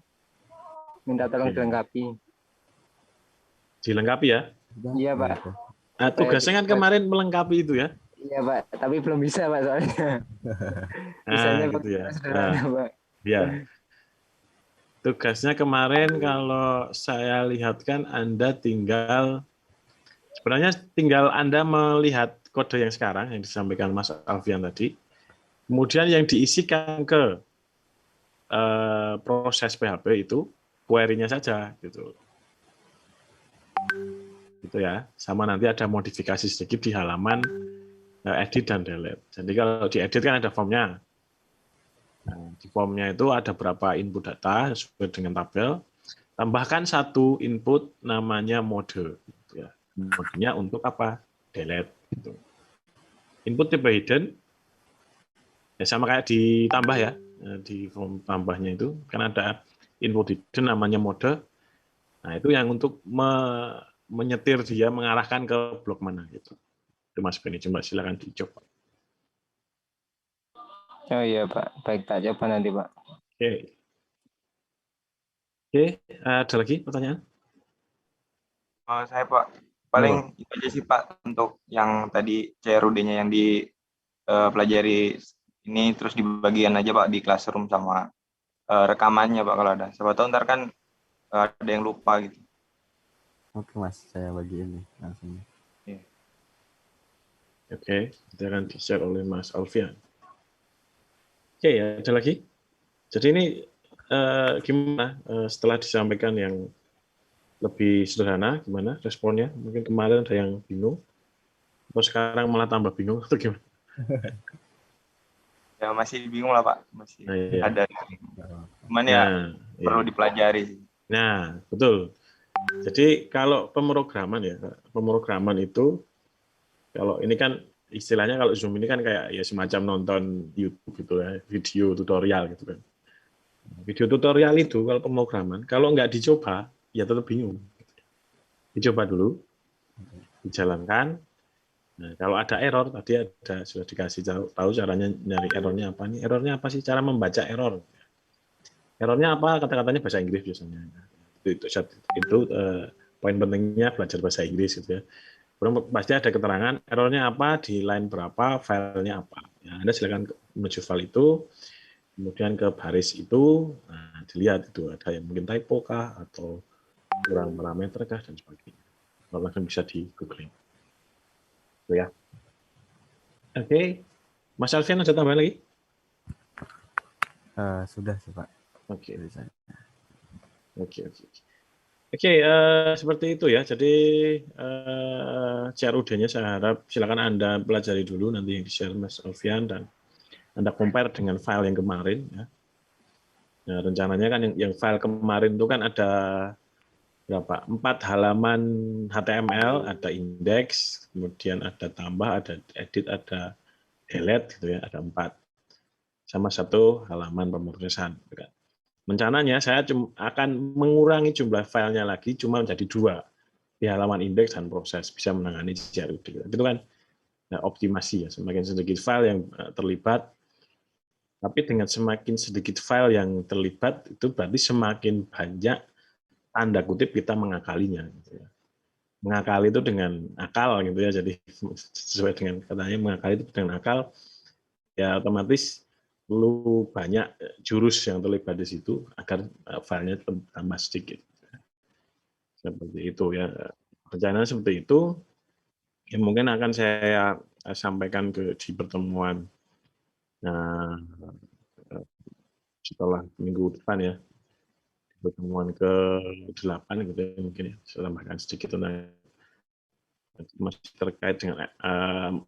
Minta tolong dilengkapi. Dilengkapi ya? Iya Pak. Nah, tugasnya kan kemarin melengkapi itu ya? Iya Pak, tapi belum bisa Pak soalnya. Bisanya gitu ya. sederhana Pak. Ya. Tugasnya kemarin kalau saya lihat kan Anda sebenarnya tinggal Anda melihat kode yang sekarang yang disampaikan Mas Alfian tadi, kemudian yang diisikan ke proses PHP itu query-nya saja gitu. Gitu ya. Sama nanti ada modifikasi sedikit di halaman edit dan delete. Jadi kalau di edit kan ada formnya. Nah, di formnya itu ada berapa input data sesuai dengan tabel. Tambahkan satu input namanya mode. Gitu ya. Modenya untuk apa? Delete. Gitu. Input tipe hidden. Ya, sama kayak ditambah ya. Di form tambahnya itu kan ada input hidden namanya mode. Nah itu yang untuk menyetir dia mengarahkan ke blok mana gitu. Itu Mas Benny, coba silakan dicoba. Oh iya Pak, baik tak coba nanti Pak. Oke, ada lagi pertanyaan? Saya Pak, paling itu aja sih Pak untuk yang tadi CRUD-nya yang dipelajari ini, terus di bagian aja Pak di classroom sama rekamannya Pak kalau ada. Siapa tahu ntar kan ada yang lupa gitu. Oke Mas, saya bagi ini langsung. Oke, kita akan di-share oleh Mas Alfian. Oke, ada lagi? Jadi ini gimana setelah disampaikan yang lebih sederhana, gimana responnya? Mungkin kemarin ada yang bingung, atau sekarang malah tambah bingung atau gimana? Ya masih bingung lah Pak, masih iya. ada. Cuman ya perlu dipelajari. Nah, betul. Jadi kalau pemrograman itu, kalau ini kan istilahnya kalau Zoom ini kan kayak ya semacam nonton YouTube gitu ya, video tutorial gitu kan. Video tutorial itu kalau pemrograman, kalau nggak dicoba, ya tetap bingung. Dicoba dulu, dijalankan. Nah, kalau ada error, tadi sudah dikasih tahu caranya nyari errornya apa. Nih errornya apa sih? Cara membaca error. Errornya apa? Kata-katanya bahasa Inggris biasanya. Itu poin pentingnya belajar bahasa Inggris gitu ya. Kemudian pasti ada keterangan errornya apa, di line berapa, filenya apa. Ya, Anda silakan menuju file itu, kemudian ke baris itu, nah, dilihat itu ada yang mungkin typo kah, atau kurang parameter kah, dan sebagainya. Kalau langsung bisa di googling. Itu ya. Oke. Mas Alfian ada tambahan lagi? Sudah sih Pak. Oke. Dari saya. Oke. Seperti itu ya. Jadi CRUD-nya saya harap silakan Anda pelajari dulu nanti yang di-share Mas Alfian, dan Anda compare dengan file yang kemarin ya. Nah, rencananya kan yang file kemarin itu kan ada berapa? 4 halaman HTML, ada indeks, kemudian ada tambah, ada edit, ada delete gitu ya, ada 4. Sama 1 halaman pemrosesan. Rencananya saya akan mengurangi jumlah filenya lagi cuma menjadi 2 di halaman indeks dan proses, bisa menangani CRUD. Itu kan optimasi ya, semakin sedikit file yang terlibat, tapi dengan semakin sedikit file yang terlibat itu berarti semakin banyak tanda kutip kita mengakalinya. Gitu ya. Mengakali itu dengan akal gitu ya, jadi sesuai dengan katanya mengakali itu dengan akal, ya otomatis perlu banyak jurus yang terlibat di situ agar filenya tambah sedikit. Seperti itu ya. Rencana seperti itu. Ya, mungkin akan saya sampaikan di pertemuan setelah minggu depan ya, pertemuan ke-8 gitu ya, mungkin ya, saya tambahkan sedikit tentang masih terkait dengan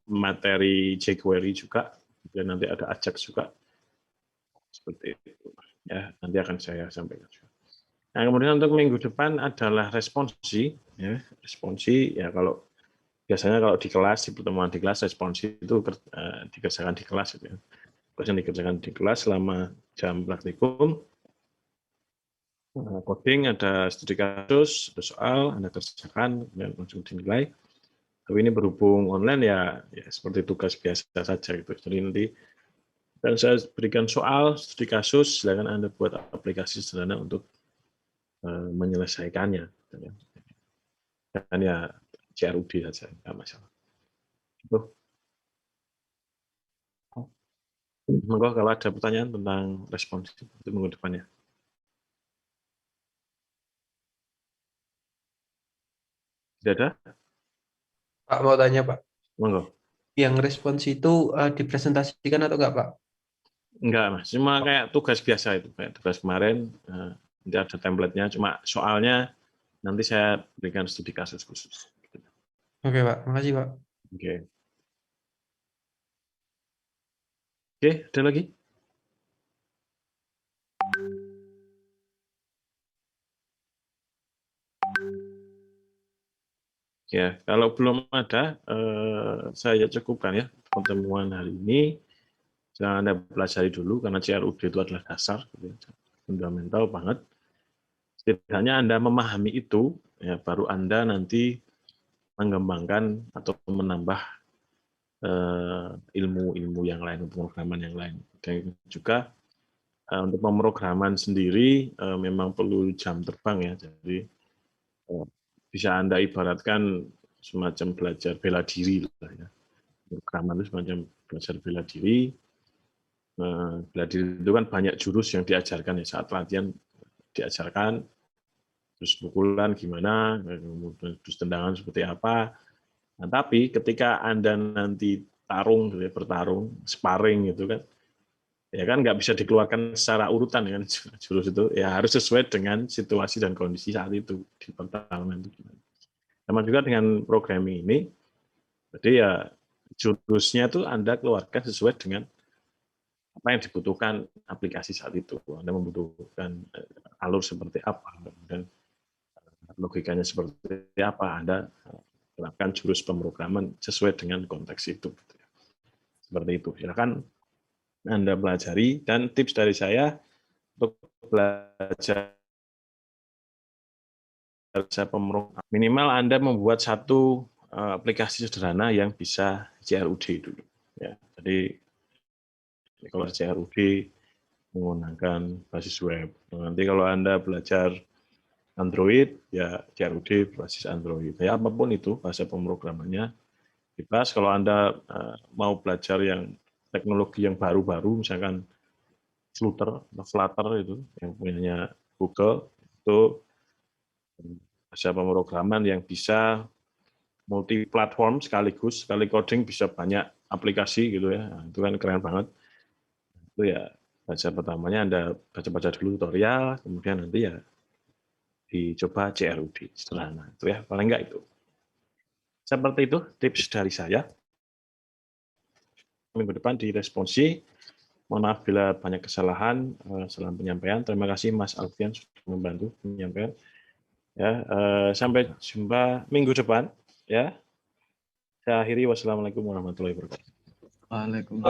materi jQuery juga, dan nanti ada Ajax juga, seperti itu ya, nanti akan saya sampaikan juga. Nah, kemudian untuk minggu depan adalah responsi ya. Responsi ya, kalau biasanya kalau di kelas, di pertemuan di kelas, responsi itu dikerjakan di kelas gitu ya. Terus yang dikerjakan di kelas selama jam praktikum, coding, ada studi kasus, ada soal, Anda kerjakan, dan langsung dinilai. Tapi ini berhubung online ya seperti tugas biasa saja gitu. Jadi nanti dan saya berikan soal, studi kasus, silakan Anda buat aplikasi sederhana untuk menyelesaikannya. Dan ya CRUD saja, nggak masalah. Itu. Monggo kalau ada pertanyaan tentang respons itu minggu depannya. Tidak ada? Pak mau tanya Pak, Monggo. yang respons itu dipresentasikan atau enggak Pak? Enggak, Mas. Cuma kayak tugas biasa itu, kayak tugas kemarin. Nanti ada template-nya, cuma soalnya nanti saya berikan studi kasus khusus. Oke Pak, makasih Pak. Oke. Oke, ada lagi? Ya, kalau belum ada, saya cukupkan ya pertemuan hari ini. Jangan Anda pelajari dulu, karena CRUD itu adalah dasar, fundamental banget. Setidaknya Anda memahami itu, ya, baru Anda nanti mengembangkan atau menambah ilmu-ilmu yang lain, pemrograman yang lain. Dan juga untuk pemrograman sendiri memang perlu jam terbang ya, jadi bisa Anda ibaratkan semacam belajar bela diri lah ya. Pemrograman itu semacam belajar bela diri. Bela diri itu kan banyak jurus yang diajarkan ya, saat latihan diajarkan, terus pukulan gimana, terus tendangan seperti apa. Nah, tapi ketika Anda nanti bertarung, sparring gitu kan, ya kan nggak bisa dikeluarkan secara urutan kan jurus itu, ya harus sesuai dengan situasi dan kondisi saat itu di pertarungan itu. Sama juga dengan programming ini, jadi ya jurusnya itu Anda keluarkan sesuai dengan apa yang dibutuhkan aplikasi saat itu. Anda membutuhkan alur seperti apa, dan logikanya seperti apa, Anda terapkan jurus pemrograman sesuai dengan konteks itu. Seperti itu. Silakan Anda pelajari, dan tips dari saya, untuk belajar pemrograman, minimal Anda membuat satu aplikasi sederhana yang bisa CRUD dulu. Ya, jadi kalau CRUD menggunakan basis web. Nanti kalau Anda belajar Android, ya CRUD berbasis Android. Ya apapun itu bahasa pemrogramannya bebas. Kalau Anda mau belajar yang teknologi yang baru-baru, misalkan Flutter itu yang punyanya Google, itu bahasa pemrograman yang bisa multi platform sekaligus, sekali coding bisa banyak aplikasi gitu ya. Nah, itu kan keren banget. Itu ya baca pertamanya Anda baca-baca dulu tutorial, kemudian nanti ya dicoba CRUD sederhana. Itu ya, paling enggak itu. Seperti itu tips dari saya. Minggu depan diresponsi. Mohon maaf bila banyak kesalahan selama penyampaian. Terima kasih Mas Alfian sudah membantu penyampaian. Ya, sampai jumpa minggu depan. Ya, saya akhiri. Wassalamualaikum warahmatullahi wabarakatuh. Waalaikumsalam.